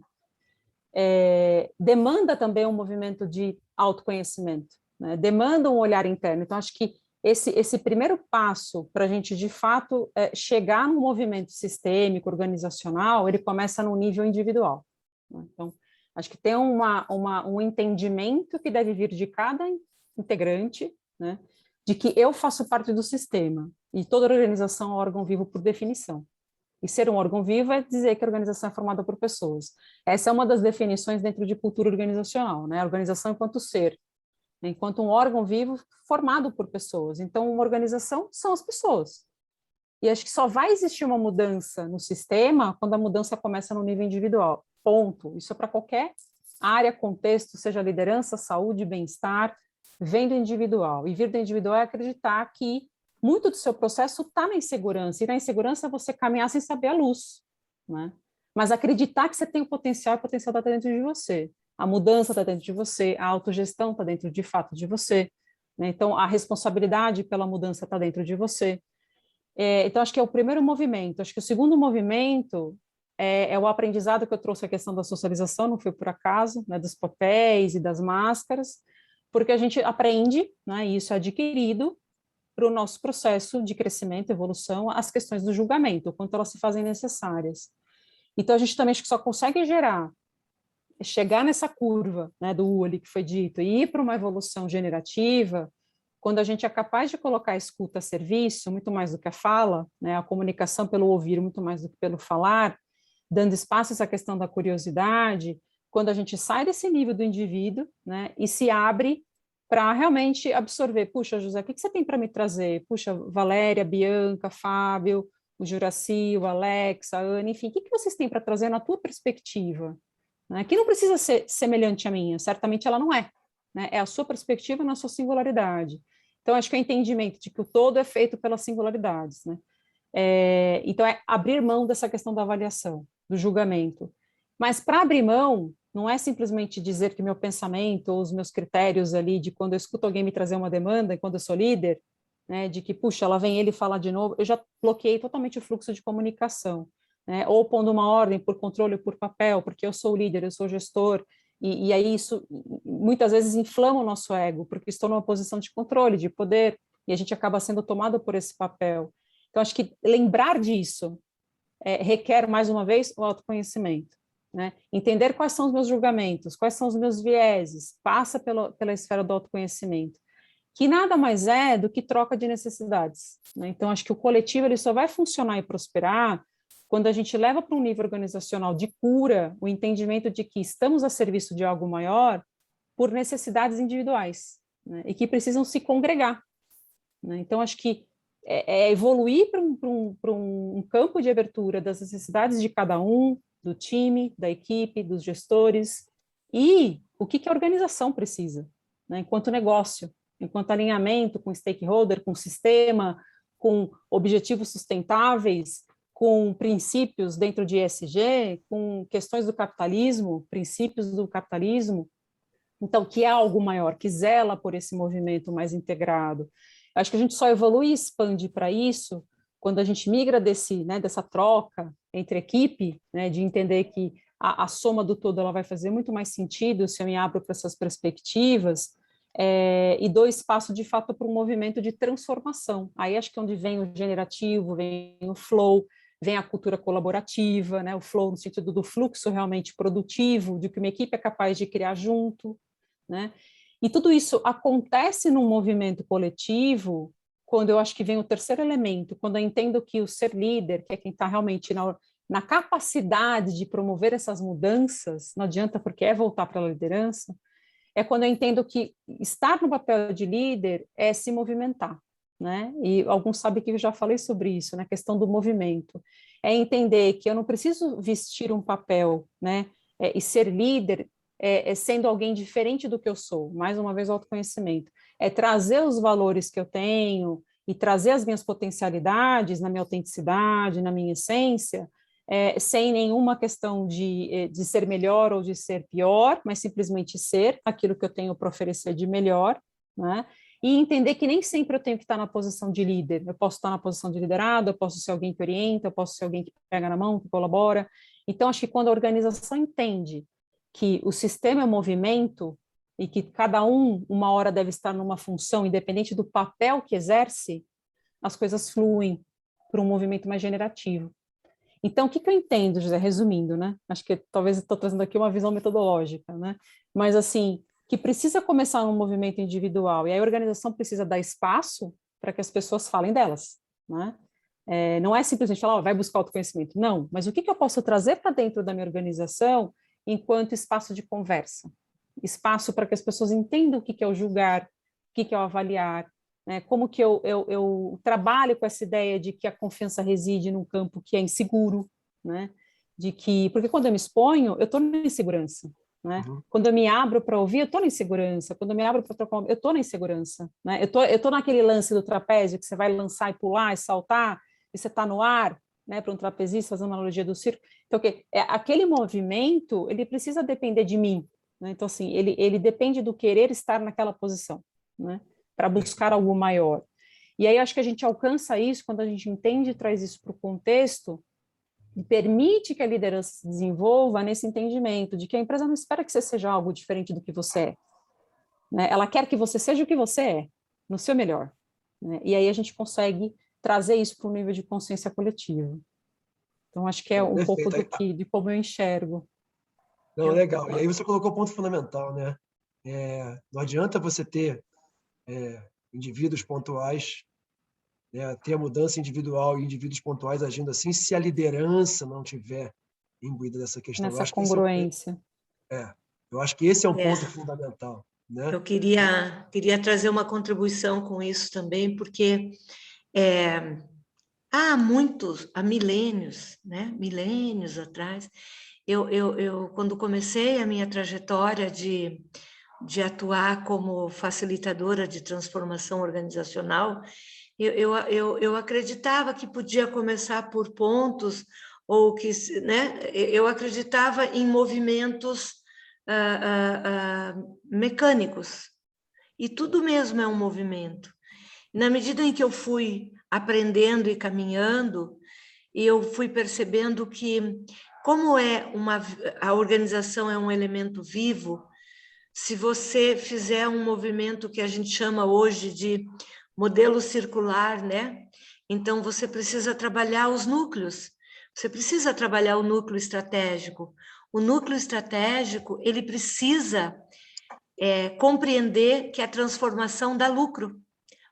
demanda também um movimento de autoconhecimento, né? Demanda um olhar interno. Então, acho que esse primeiro passo para a gente, de fato, chegar num movimento sistêmico, organizacional, ele começa no nível individual, né? Então, acho que tem um entendimento que deve vir de cada integrante, né? De que eu faço parte do sistema, e toda organização é um órgão vivo por definição. E ser um órgão vivo é dizer que a organização é formada por pessoas. Essa é uma das definições dentro de cultura organizacional, né? A organização enquanto ser, enquanto um órgão vivo formado por pessoas. Então, uma organização são as pessoas. E acho que só vai existir uma mudança no sistema quando a mudança começa no nível individual. Ponto. Isso é para qualquer área, contexto, seja liderança, saúde, bem-estar, vem do individual. E vir do individual é acreditar que muito do seu processo está na insegurança. E na insegurança é você caminhar sem saber a luz, né? Mas acreditar que você tem o potencial está dentro de você. A mudança está dentro de você, a autogestão está dentro de fato de você, né? Então, a responsabilidade pela mudança está dentro de você. Então, acho que é o primeiro movimento. Acho que o segundo movimento é o aprendizado que eu trouxe, a questão da socialização, não foi por acaso, né, dos papéis e das máscaras, porque a gente aprende, né, e isso é adquirido para o nosso processo de crescimento, evolução, as questões do julgamento, o quanto elas se fazem necessárias. Então, a gente também acho que só consegue chegar nessa curva, né, do U ali que foi dito, e ir para uma evolução generativa, quando a gente é capaz de colocar a escuta a serviço, muito mais do que a fala, né, a comunicação pelo ouvir, muito mais do que pelo falar, dando espaço a essa questão da curiosidade, quando a gente sai desse nível do indivíduo, né, e se abre para realmente absorver, puxa, José, o que você tem para me trazer? Puxa, Valéria, Bianca, Fábio, o Juraci, o Alex, a Ana, enfim, o que vocês têm para trazer na tua perspectiva? Né? Que não precisa ser semelhante à minha, certamente ela não é, né? É a sua perspectiva na sua singularidade. Então, acho que é o entendimento de que o todo é feito pelas singularidades, né? Então, é abrir mão dessa questão da avaliação, do julgamento. Mas para abrir mão, não é simplesmente dizer que meu pensamento ou os meus critérios ali de quando eu escuto alguém me trazer uma demanda, e quando eu sou líder, né, de que, puxa, lá vem ele falar de novo, eu já bloqueei totalmente o fluxo de comunicação, né, ou pondo uma ordem por controle ou por papel, porque eu sou líder, eu sou gestor, e aí isso muitas vezes inflama o nosso ego, porque estou numa posição de controle, de poder, e a gente acaba sendo tomado por esse papel. Então, acho que lembrar disso requer, mais uma vez, o autoconhecimento, né? Entender quais são os meus julgamentos, quais são os meus vieses, passa pela esfera do autoconhecimento, que nada mais é do que troca de necessidades, né? Então, acho que o coletivo ele só vai funcionar e prosperar quando a gente leva para um nível organizacional de cura o entendimento de que estamos a serviço de algo maior por necessidades individuais, né? E que precisam se congregar, né? Então, acho que evoluir para um campo de abertura das necessidades de cada um, do time, da equipe, dos gestores, e o que a organização precisa, né, enquanto negócio, enquanto alinhamento com stakeholder, com sistema, com objetivos sustentáveis, com princípios dentro de ESG, com questões do capitalismo, princípios do capitalismo, então, que é algo maior, que zela por esse movimento mais integrado. Acho que a gente só evolui e expande para isso quando a gente migra dessa troca entre equipe, né, de entender que a soma do todo ela vai fazer muito mais sentido se eu me abro para essas perspectivas, e dou espaço, de fato, para um movimento de transformação. Aí acho que é onde vem o generativo, vem o flow, vem a cultura colaborativa, né, o flow no sentido do fluxo realmente produtivo, de que uma equipe é capaz de criar junto, né? E tudo isso acontece num movimento coletivo, quando eu acho que vem o terceiro elemento, quando eu entendo que o ser líder, que é quem está realmente na capacidade de promover essas mudanças, não adianta porque é voltar para a liderança, é quando eu entendo que estar no papel de líder é se movimentar, né? E alguns sabem que eu já falei sobre isso, na questão do movimento. É entender que eu não preciso vestir um papel, né? E ser líder sendo alguém diferente do que eu sou, mais uma vez o autoconhecimento, é trazer os valores que eu tenho e trazer as minhas potencialidades na minha autenticidade, na minha essência, sem nenhuma questão de ser melhor ou de ser pior, mas simplesmente ser aquilo que eu tenho para oferecer de melhor, né? E entender que nem sempre eu tenho que estar na posição de líder, eu posso estar na posição de liderado, eu posso ser alguém que orienta, eu posso ser alguém que pega na mão, que colabora. Então, acho que quando a organização entende que o sistema é um movimento e que cada um, uma hora, deve estar numa função, independente do papel que exerce, as coisas fluem para um movimento mais generativo. Então, o que eu entendo, José, resumindo, né? Acho que talvez estou trazendo aqui uma visão metodológica, né? Mas, assim, que precisa começar um movimento individual, e a organização precisa dar espaço para que as pessoas falem delas, né? Não é simplesmente falar, vai buscar autoconhecimento. Não, mas o que eu posso trazer para dentro da minha organização enquanto espaço de conversa? Espaço para que as pessoas entendam o que é o julgar, o que é o avaliar, né? Como que eu trabalho com essa ideia de que a confiança reside num campo que é inseguro, né? Porque quando eu me exponho, eu estou na insegurança, né? Uhum. Quando eu me abro para ouvir, eu estou na insegurança. Quando eu me abro para trocar, eu estou na insegurança, né? Eu tô naquele lance do trapézio que você vai lançar e pular e saltar, e você está no ar, né? Para um trapezista, fazendo uma analogia do circo. Então, aquele movimento, ele precisa depender de mim, né? Então, assim, ele depende do querer estar naquela posição, né? Para buscar algo maior. E aí acho que a gente alcança isso quando a gente entende e traz isso para o contexto e permite que a liderança se desenvolva nesse entendimento de que a empresa não espera que você seja algo diferente do que você é, né? Ela quer que você seja o que você é, no seu melhor, né? E aí a gente consegue trazer isso para o nível de consciência coletiva. Então acho que é um pouco de como eu enxergo. Não, legal. E aí você colocou o ponto fundamental, né? Não adianta você ter indivíduos pontuais, né, ter a mudança individual e indivíduos pontuais agindo assim, se a liderança não tiver imbuída dessa questão. Nessa congruência. Eu acho que esse é um ponto fundamental, né? Eu queria trazer uma contribuição com isso também, porque há milênios, né? Milênios atrás, eu quando comecei a minha trajetória de atuar como facilitadora de transformação organizacional, eu acreditava que podia começar por pontos, ou que, né, eu acreditava em movimentos mecânicos, e tudo mesmo é um movimento. Na medida em que eu fui aprendendo e caminhando, eu fui percebendo que, como a organização é um elemento vivo, se você fizer um movimento que a gente chama hoje de modelo circular, né? Então, você precisa trabalhar os núcleos, você precisa trabalhar o núcleo estratégico. O núcleo estratégico, ele precisa compreender que a transformação dá lucro,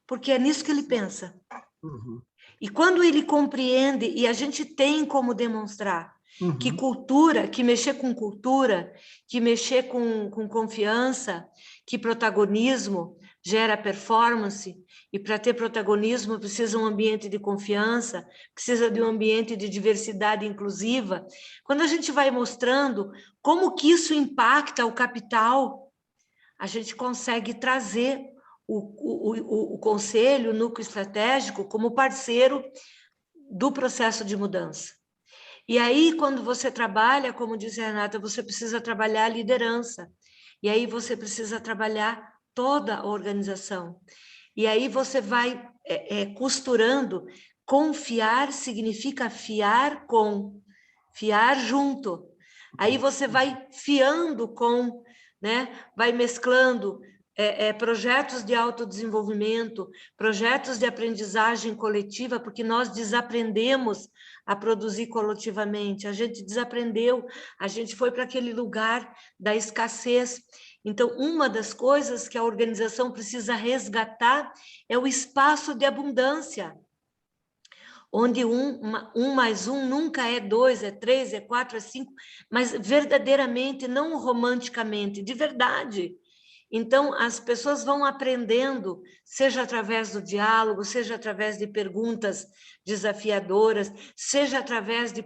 porque é nisso que ele pensa. Uhum. E quando ele compreende, e a gente tem como demonstrar que cultura, que mexer com cultura, que mexer com confiança, que protagonismo gera performance, e para ter protagonismo precisa um ambiente de confiança, precisa de um ambiente de diversidade inclusiva. Quando a gente vai mostrando como que isso impacta o capital, a gente consegue trazer o conselho, o núcleo estratégico, como parceiro do processo de mudança. E aí, quando você trabalha, como disse a Renata, você precisa trabalhar a liderança. E aí você precisa trabalhar toda a organização. E aí você vai costurando. Confiar significa fiar junto. Aí você vai fiando com, né? Vai mesclando projetos de autodesenvolvimento, projetos de aprendizagem coletiva, porque nós desaprendemos a produzir coletivamente, a gente desaprendeu, a gente foi para aquele lugar da escassez. Então, uma das coisas que a organização precisa resgatar é o espaço de abundância, onde um mais um nunca é 2, é 3, é 4, é 5, mas verdadeiramente, não romanticamente, de verdade. Então, as pessoas vão aprendendo, seja através do diálogo, seja através de perguntas desafiadoras, seja através de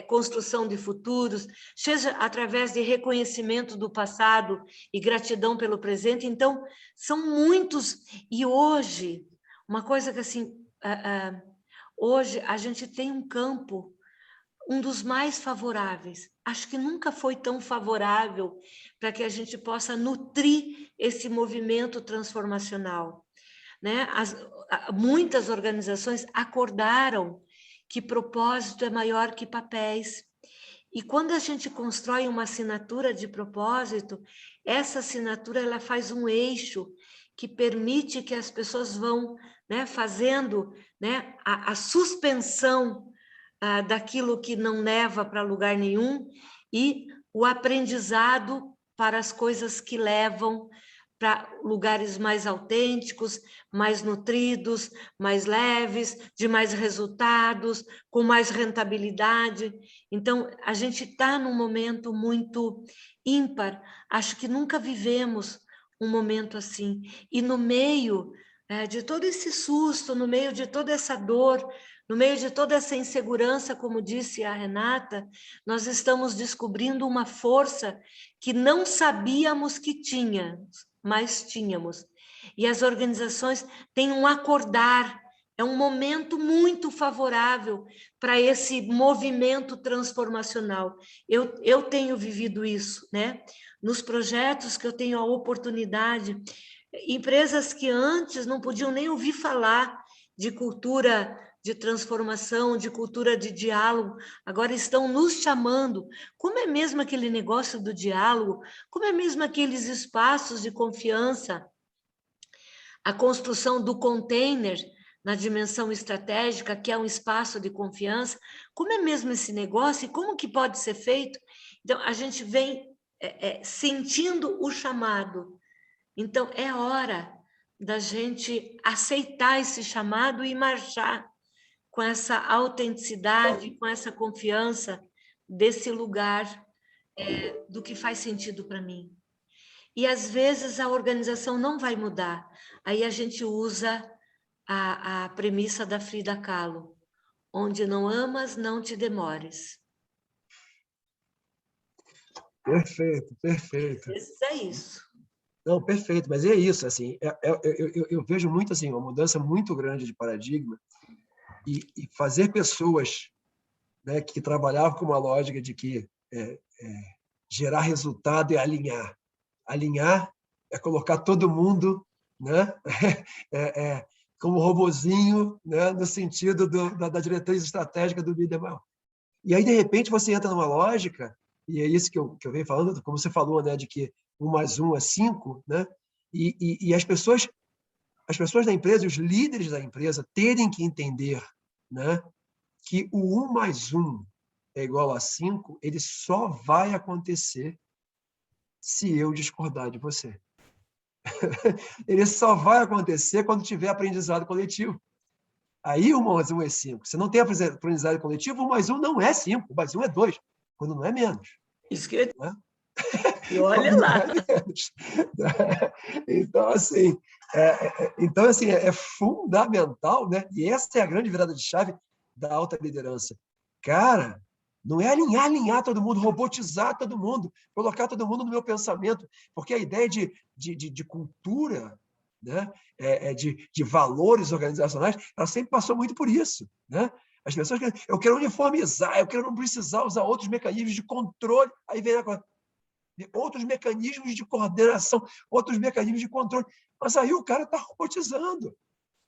construção de futuros, seja através de reconhecimento do passado e gratidão pelo presente. Então, são muitos. E hoje, uma coisa que assim, hoje a gente tem um campo, um dos mais favoráveis. Acho que nunca foi tão favorável para que a gente possa nutrir esse movimento transformacional, né? Muitas organizações acordaram que propósito é maior que papéis E quando a gente constrói uma assinatura de propósito, essa assinatura ela faz um eixo que permite que as pessoas vão, né, fazendo, né, a suspensão daquilo que não leva para lugar nenhum e o aprendizado para as coisas que levam para lugares mais autênticos, mais nutridos, mais leves, de mais resultados, com mais rentabilidade. Então, a gente está num momento muito ímpar. Acho que nunca vivemos um momento assim. E no meio de todo esse susto, no meio de toda essa dor, no meio de toda essa insegurança, como disse a Renata, nós estamos descobrindo uma força que não sabíamos que tínhamos, mas tínhamos. E as organizações têm um acordar, é um momento muito favorável para esse movimento transformacional. Eu tenho vivido isso, né? Nos projetos que eu tenho a oportunidade, empresas que antes não podiam nem ouvir falar de cultura de transformação, de cultura de diálogo, agora estão nos chamando. Como é mesmo aquele negócio do diálogo? Como é mesmo aqueles espaços de confiança? A construção do container na dimensão estratégica, que é um espaço de confiança. Como é mesmo esse negócio e como que pode ser feito? Então, a gente vem sentindo o chamado. Então, é hora da gente aceitar esse chamado e marchar com essa autenticidade, com essa confiança desse lugar do que faz sentido para mim. E, às vezes, a organização não vai mudar. Aí a gente usa a premissa da Frida Kahlo, onde não amas, não te demores. Perfeito, perfeito. É isso. Não, perfeito, mas é isso, assim, eu vejo muito, assim, uma mudança muito grande de paradigma e fazer pessoas, né, que trabalhavam com uma lógica de que gerar resultado é alinhar. Alinhar é colocar todo mundo, né, como robozinho, né, no sentido da diretriz estratégica do líder maior. E aí, de repente, você entra numa lógica, e é isso que eu venho falando, como você falou, né, de que 1 mais 1 é 5, né? E as pessoas da empresa, os líderes da empresa, terem que entender, né, que o 1 mais 1 é igual a 5, ele só vai acontecer se eu discordar de você. Ele só vai acontecer quando tiver aprendizado coletivo. Aí 1 mais 1 é 5. Se não tem aprendizado coletivo, 1 mais 1 não é 5, 1 mais 1 é 2, quando não é menos. Isso que eu... Né? E olha lá. Então, assim, é fundamental, né? E essa é a grande virada de chave da alta liderança. Cara, não é alinhar todo mundo, robotizar todo mundo, colocar todo mundo no meu pensamento, porque a ideia de cultura, né? De valores organizacionais, ela sempre passou muito por isso, né? As pessoas querem, eu quero uniformizar, eu quero não precisar usar outros mecanismos de controle. Aí vem outros mecanismos de coordenação, outros mecanismos de controle. Mas aí o cara está robotizando.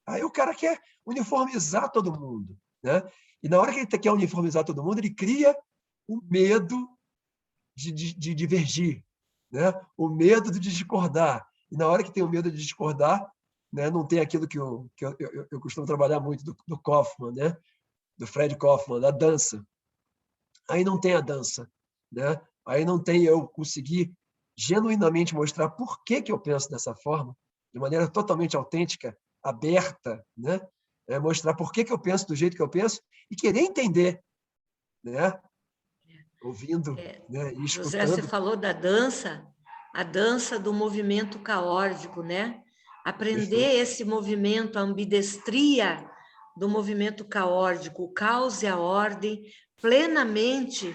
Aí o cara quer uniformizar todo mundo, né? E na hora que ele quer uniformizar todo mundo, ele cria o medo de divergir, né? O medo de discordar. E na hora que tem o medo de discordar, né, não tem aquilo que eu costumo trabalhar muito do Kaufman, né? Do Fred Kaufman, da dança. Aí não tem a dança, né? Aí não tem eu conseguir genuinamente mostrar por que eu penso dessa forma, de maneira totalmente autêntica, aberta, né? Mostrar por que eu penso do jeito que eu penso e querer entender, né? Ouvindo, né? E escutando. José, você falou da dança, a dança do movimento caórdico, né? Aprender esse movimento, a ambidestria do movimento caórdico, o caos e a ordem, plenamente,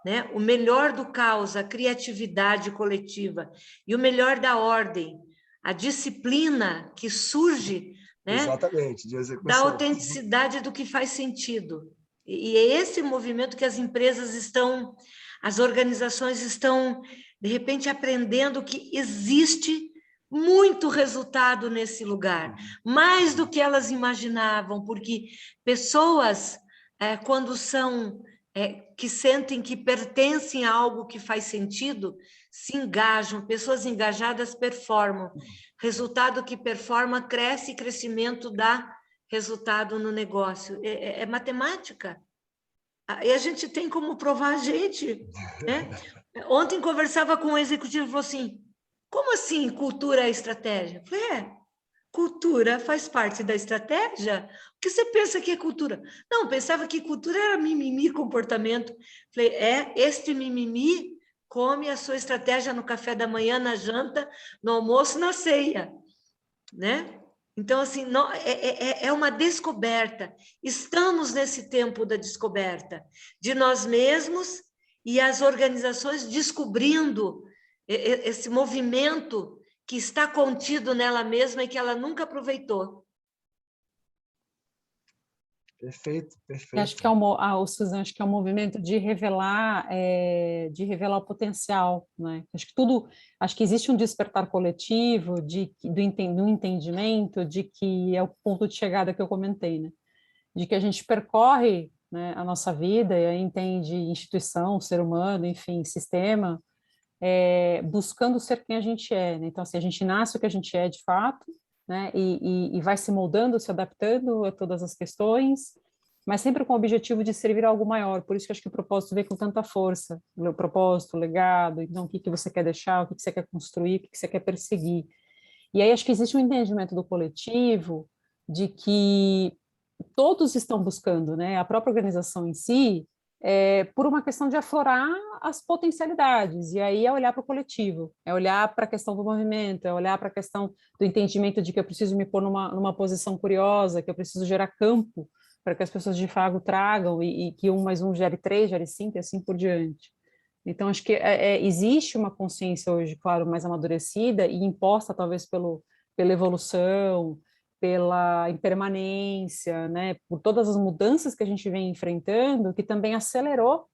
né? O melhor do caos, a criatividade coletiva, e o melhor da ordem, a disciplina que surge, né? Exatamente, de execução. Da autenticidade do que faz sentido. E é esse movimento que as empresas estão, as organizações estão, de repente, aprendendo que existe muito resultado nesse lugar, mais do que elas imaginavam, porque pessoas, quando são que sentem que pertencem a algo que faz sentido, se engajam, pessoas engajadas performam. Resultado que performa, cresce, e crescimento dá resultado no negócio. É matemática. E a gente tem como provar a gente, né? Ontem conversava com um executivo e falou assim, como assim cultura é estratégia? Eu falei, cultura faz parte da estratégia? O que você pensa que é cultura? Não, pensava que cultura era mimimi, comportamento. Falei, este mimimi come a sua estratégia no café da manhã, na janta, no almoço, na ceia, né? Então, assim, é uma descoberta. Estamos nesse tempo da descoberta de nós mesmos e as organizações descobrindo esse movimento que está contido nela mesma e que ela nunca aproveitou. Perfeito, perfeito. Eu acho que Suzana, acho que é um movimento de revelar o potencial, né? Acho que existe um despertar coletivo do entendimento de que é o ponto de chegada que eu comentei, né? De que a gente percorre, né, a nossa vida e aí entende instituição, ser humano, enfim, sistema, buscando ser quem a gente é, né? Então, assim, a gente nasce o que a gente é de fato, né? E vai se moldando, se adaptando a todas as questões, mas sempre com o objetivo de servir a algo maior. Por isso que eu acho que o propósito vem com tanta força. O propósito, o legado, então o que você quer deixar, o que você quer construir, o que você quer perseguir. E aí acho que existe um entendimento do coletivo de que todos estão buscando, né? A própria organização em si, por uma questão de aflorar as potencialidades, e aí é olhar para o coletivo, é olhar para a questão do movimento, é olhar para a questão do entendimento de que eu preciso me pôr numa posição curiosa, que eu preciso gerar campo para que as pessoas de fato tragam e que 1 mais 1 gere 3, gere 5 e assim por diante. Então, acho que existe uma consciência hoje, claro, mais amadurecida e imposta talvez pela evolução, pela impermanência, né, por todas as mudanças que a gente vem enfrentando, que também acelerou,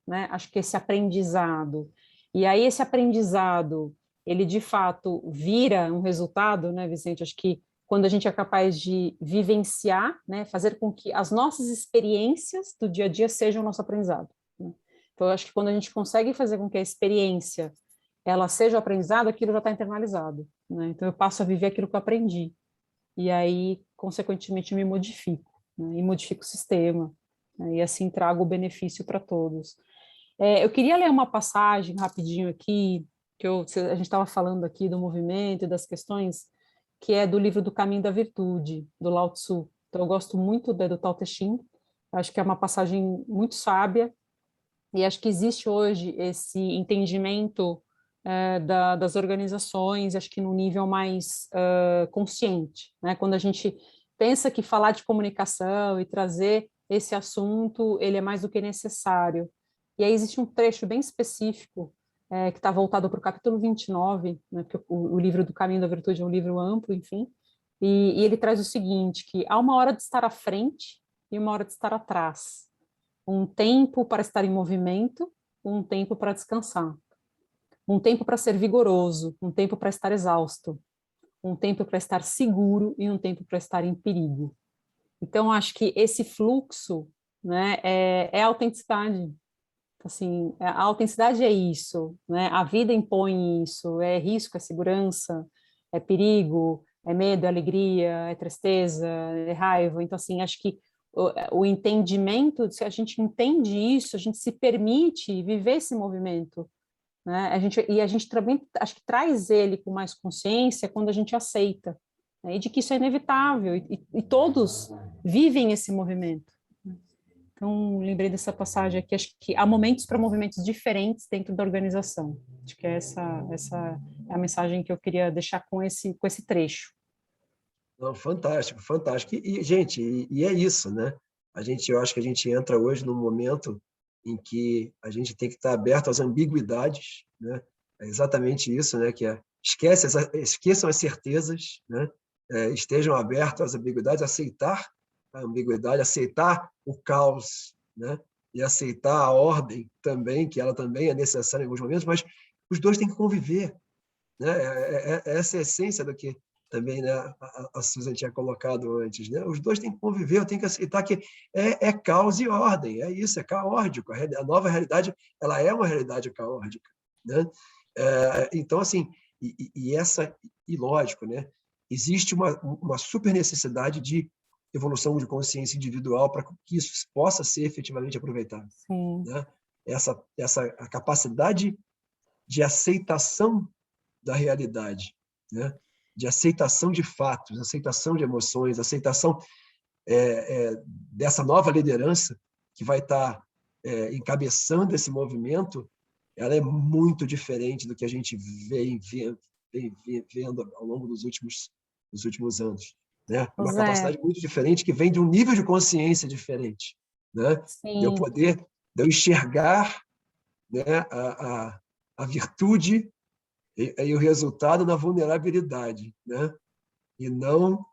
né, acho que esse aprendizado. E aí esse aprendizado, ele de fato vira um resultado, né, Vicente? Acho que quando a gente é capaz de vivenciar, né, fazer com que as nossas experiências do dia a dia sejam o nosso aprendizado. Né? Então, eu acho que quando a gente consegue fazer com que a experiência ela seja o aprendizado, aquilo já está internalizado. Né? Então, eu passo a viver aquilo que eu aprendi. E aí, consequentemente, me modifico, né? E modifico o sistema, né? E assim trago o benefício para todos. Eu queria ler uma passagem rapidinho aqui, a gente estava falando aqui do movimento e das questões, que é do livro do Caminho da Virtude, do Lao Tzu. Então, eu gosto muito do Tao Te Ching, acho que é uma passagem muito sábia, e acho que existe hoje esse entendimento das organizações, acho que num nível mais consciente, né? Quando a gente pensa que falar de comunicação e trazer esse assunto, ele é mais do que necessário. E aí existe um trecho bem específico que está voltado para o capítulo 29, né, porque o livro do Caminho da Virtude é um livro amplo, enfim, e ele traz o seguinte, que há uma hora de estar à frente e uma hora de estar atrás. Um tempo para estar em movimento, um tempo para descansar. Um tempo para ser vigoroso, um tempo para estar exausto. Um tempo para estar seguro e um tempo para estar em perigo. Então, acho que esse fluxo, né, é a autenticidade. Assim, a autenticidade é isso, né? A vida impõe isso, é risco, é segurança, é perigo, é medo, é alegria, é tristeza, é raiva. Então, assim, acho que o entendimento, se a gente entende isso, a gente se permite viver esse movimento, né? A gente também, acho que traz ele com mais consciência quando a gente aceita, né? E de que isso é inevitável, e todos vivem esse movimento. Então, lembrei dessa passagem aqui, acho que há momentos para movimentos diferentes dentro da organização. Acho que essa é a mensagem que eu queria deixar com esse trecho. Não, fantástico, fantástico. Gente, é isso, né? Eu acho que a gente entra hoje num momento em que a gente tem que estar aberto às ambiguidades, né? É exatamente isso, né? Esqueçam as certezas, né? Estejam abertos às ambiguidades, aceitar a ambiguidade, aceitar o caos, né? E aceitar a ordem também, que ela também é necessária em alguns momentos, mas os dois têm que conviver, né? Essa é a essência do que também, né, a Susan tinha colocado antes, né? Os dois têm que conviver, eu tenho que aceitar que é caos e ordem, é isso, é caótico. A nova realidade, ela é uma realidade caótica, né? Então, assim, e lógico, né? Existe uma super necessidade de evolução de consciência individual para que isso possa ser efetivamente aproveitado. Sim. Né? A capacidade de aceitação da realidade, né? De aceitação de fatos, aceitação de emoções, aceitação dessa nova liderança que vai estar encabeçando esse movimento, ela é muito diferente do que a gente vem vendo ao longo dos últimos anos. Né? Uma capacidade muito diferente que vem de um nível de consciência diferente. Né? De eu enxergar, né, a virtude e o resultado na vulnerabilidade, né? E não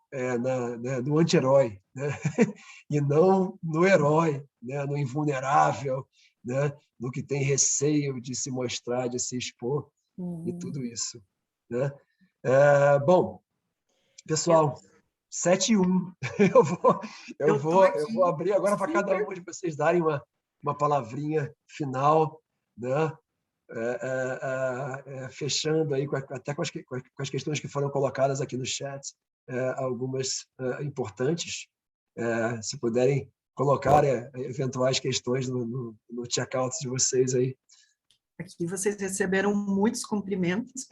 no anti-herói, né? E não no herói, né? No invulnerável, né? No que tem receio de se mostrar, de se expor, e tudo isso. Né? Bom, pessoal, 7:01. Eu vou abrir agora para cada um de vocês darem uma palavrinha final, né? Fechando aí até com as questões que foram colocadas aqui no chat, algumas importantes, se puderem colocar eventuais questões no check-out de vocês aí. Aqui vocês receberam muitos cumprimentos,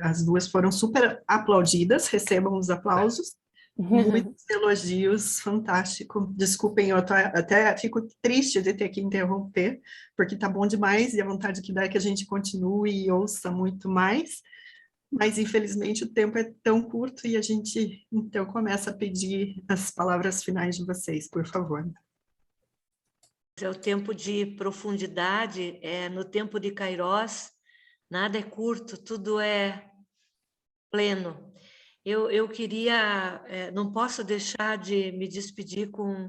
as duas foram super aplaudidas, recebam os aplausos. Muitos elogios, fantástico. Desculpem, eu até fico triste de ter que interromper, porque tá bom demais e a vontade que dá é que a gente continue e ouça muito mais, mas infelizmente o tempo é tão curto e a gente então começa a pedir as palavras finais de vocês, por favor. É o tempo de profundidade, no tempo de Kairós, nada é curto, tudo é pleno. Eu queria, não posso deixar de me despedir com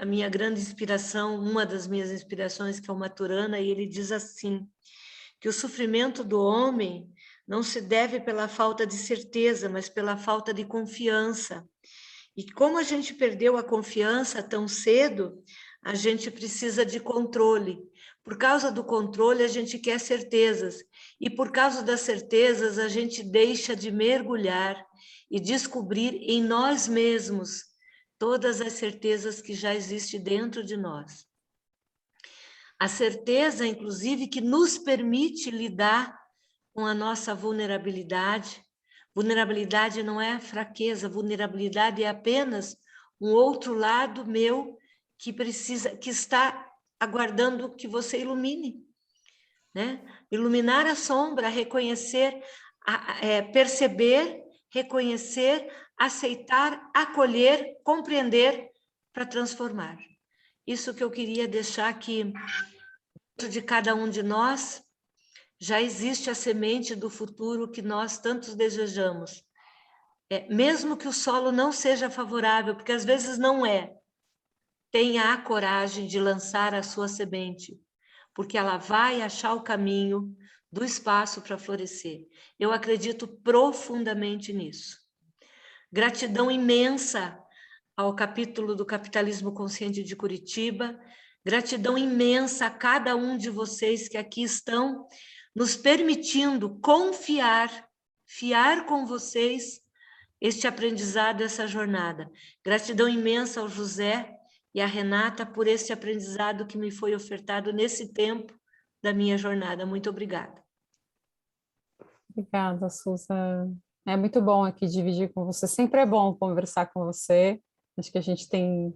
a minha grande inspiração, uma das minhas inspirações, que é o Maturana, e ele diz assim, que o sofrimento do homem não se deve pela falta de certeza, mas pela falta de confiança. E como a gente perdeu a confiança tão cedo, a gente precisa de controle. Por causa do controle, a gente quer certezas. E por causa das certezas, a gente deixa de mergulhar e descobrir em nós mesmos todas as certezas que já existem dentro de nós. A certeza, inclusive, que nos permite lidar com a nossa vulnerabilidade. Vulnerabilidade não é fraqueza, vulnerabilidade é apenas um outro lado meu que está aguardando que você ilumine, né? Iluminar a sombra, reconhecer, perceber, reconhecer, aceitar, acolher, compreender para transformar. Isso que eu queria deixar aqui dentro de cada um de nós. Já existe a semente do futuro que nós tantos desejamos. Mesmo que o solo não seja favorável, porque às vezes não é, tenha a coragem de lançar a sua semente, porque ela vai achar o caminho do espaço para florescer. Eu acredito profundamente nisso. Gratidão imensa ao capítulo do Capitalismo Consciente de Curitiba, gratidão imensa a cada um de vocês que aqui estão, nos permitindo fiar com vocês este aprendizado, essa jornada. Gratidão imensa ao José e à Renata por este aprendizado que me foi ofertado nesse tempo da minha jornada. Muito obrigada. Obrigada, Susan. É muito bom aqui dividir com você. Sempre é bom conversar com você. Acho que a gente tem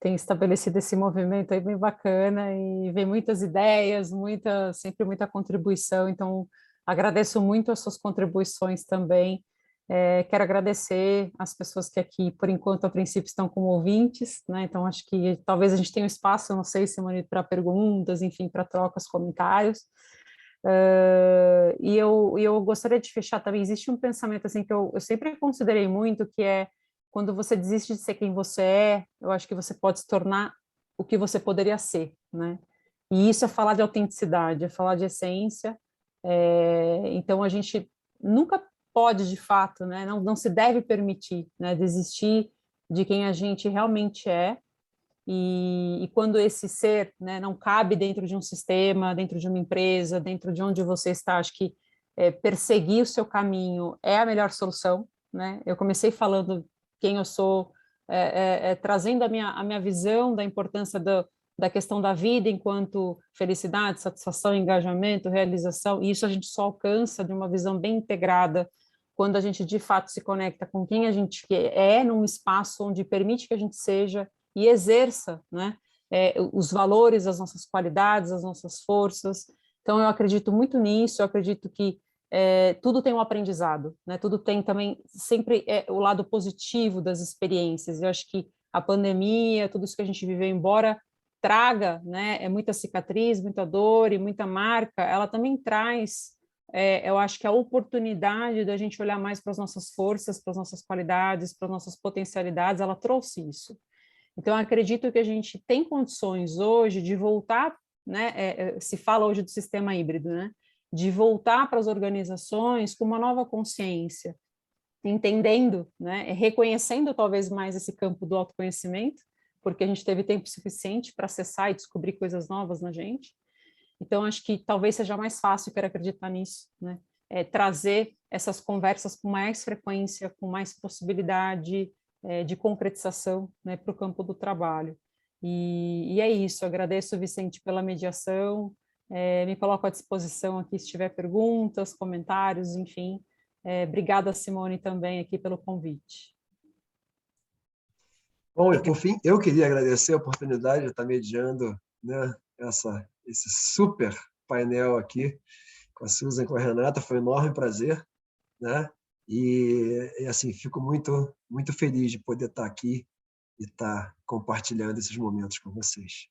estabelecido esse movimento aí bem bacana e vem muitas ideias, sempre muita contribuição. Então, agradeço muito as suas contribuições também. Quero agradecer as pessoas que aqui, por enquanto, a princípio, estão como ouvintes, né? Então, acho que talvez a gente tenha um espaço, não sei, Simone, para perguntas, enfim, para trocas, comentários. E eu gostaria de fechar também, existe um pensamento assim que eu sempre considerei muito, que é quando você desiste de ser quem você é, eu acho que você pode se tornar o que você poderia ser, né? E isso é falar de autenticidade, é falar de essência. Então a gente nunca pode, de fato, né, não se deve permitir, né, desistir de quem a gente realmente é, e quando esse ser, né, não cabe dentro de um sistema, dentro de uma empresa, dentro de onde você está, acho que perseguir o seu caminho é a melhor solução, né? Eu comecei falando quem eu sou, trazendo a minha visão da importância da questão da vida enquanto felicidade, satisfação, engajamento, realização, e isso a gente só alcança de uma visão bem integrada quando a gente de fato se conecta com quem a gente é num espaço onde permite que a gente seja e exerça, né, os valores, as nossas qualidades, as nossas forças. Então, eu acredito muito nisso, eu acredito que tudo tem um aprendizado, né? Tudo tem também sempre o lado positivo das experiências. Eu acho que a pandemia, tudo isso que a gente viveu, embora traga, né, muita cicatriz, muita dor e muita marca, ela também traz, eu acho que a oportunidade da gente olhar mais para as nossas forças, para as nossas qualidades, para as nossas potencialidades, ela trouxe isso. Então, eu acredito que a gente tem condições hoje de voltar, né, se fala hoje do sistema híbrido, né, de voltar para as organizações com uma nova consciência, entendendo, né, reconhecendo talvez mais esse campo do autoconhecimento, porque a gente teve tempo suficiente para acessar e descobrir coisas novas na gente. Então, acho que talvez seja mais fácil, quero acreditar nisso, né, trazer essas conversas com mais frequência, com mais possibilidade de concretização, né, para o campo do trabalho. E é isso, agradeço, Vicente, pela mediação, me coloco à disposição aqui se tiver perguntas, comentários, enfim. Obrigada, Simone, também aqui pelo convite. Bom, e por fim, eu queria agradecer a oportunidade de estar mediando, né, esse super painel aqui com a Susan e com a Renata, foi um enorme prazer, né? E assim, fico muito, muito feliz de poder estar aqui e estar compartilhando esses momentos com vocês.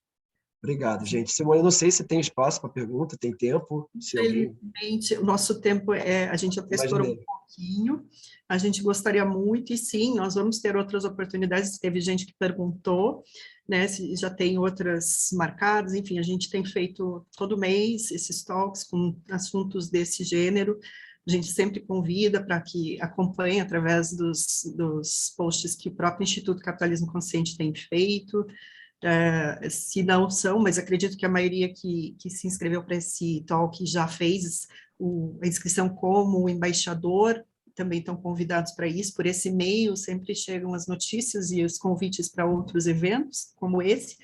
Obrigado, gente. Simone, eu não sei se tem espaço para pergunta, tem tempo? Infelizmente, o nosso tempo a gente já estourou um pouquinho, a gente gostaria muito, e sim, nós vamos ter outras oportunidades, teve gente que perguntou, né, se já tem outras marcadas, enfim, a gente tem feito todo mês esses talks com assuntos desse gênero, a gente sempre convida para que acompanhe através dos posts que o próprio Instituto Capitalismo Consciente tem feito, se não são, mas acredito que a maioria que se inscreveu para esse talk já fez a inscrição como embaixador, também estão convidados para isso, por esse meio sempre chegam as notícias e os convites para outros eventos, como esse.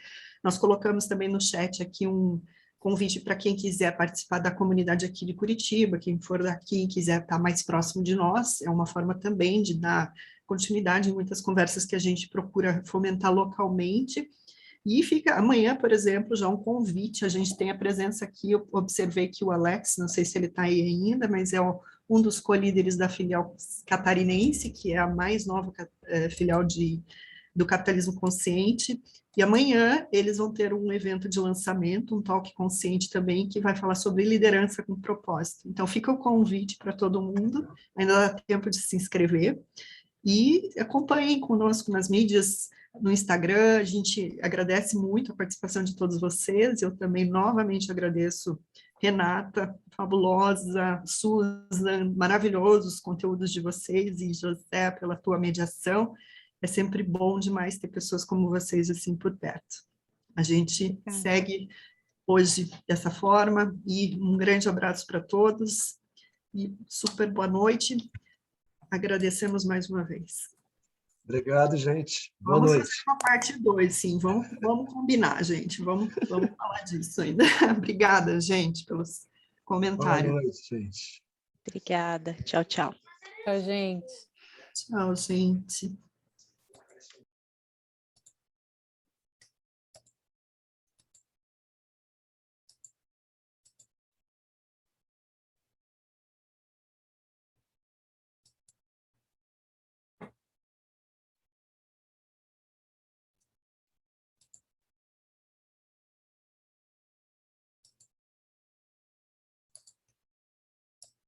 Nós colocamos também no chat aqui um convite para quem quiser participar da comunidade aqui de Curitiba, quem for daqui e quiser estar mais próximo de nós, é uma forma também de dar continuidade em muitas conversas que a gente procura fomentar localmente. E fica amanhã, por exemplo, já um convite, a gente tem a presença aqui, eu observei que o Alex, não sei se ele está aí ainda, mas é um dos co-líderes da filial catarinense, que é a mais nova filial do Capitalismo Consciente, e amanhã eles vão ter um evento de lançamento, um talk consciente também, que vai falar sobre liderança com propósito. Então fica o convite para todo mundo, ainda dá tempo de se inscrever, e acompanhem conosco nas mídias, no Instagram, a gente agradece muito a participação de todos vocês, eu também novamente agradeço Renata, fabulosa, Susan, maravilhosos os conteúdos de vocês, e José, pela tua mediação, é sempre bom demais ter pessoas como vocês assim por perto. A gente segue hoje dessa forma, e um grande abraço para todos, e super boa noite, agradecemos mais uma vez. Obrigado, gente. Boa noite. Vamos fazer uma parte 2, sim. Vamos combinar, gente. Vamos falar disso ainda. Obrigada, gente, pelos comentários. Boa noite, gente. Obrigada. Tchau, tchau. Tchau, gente. Tchau, gente.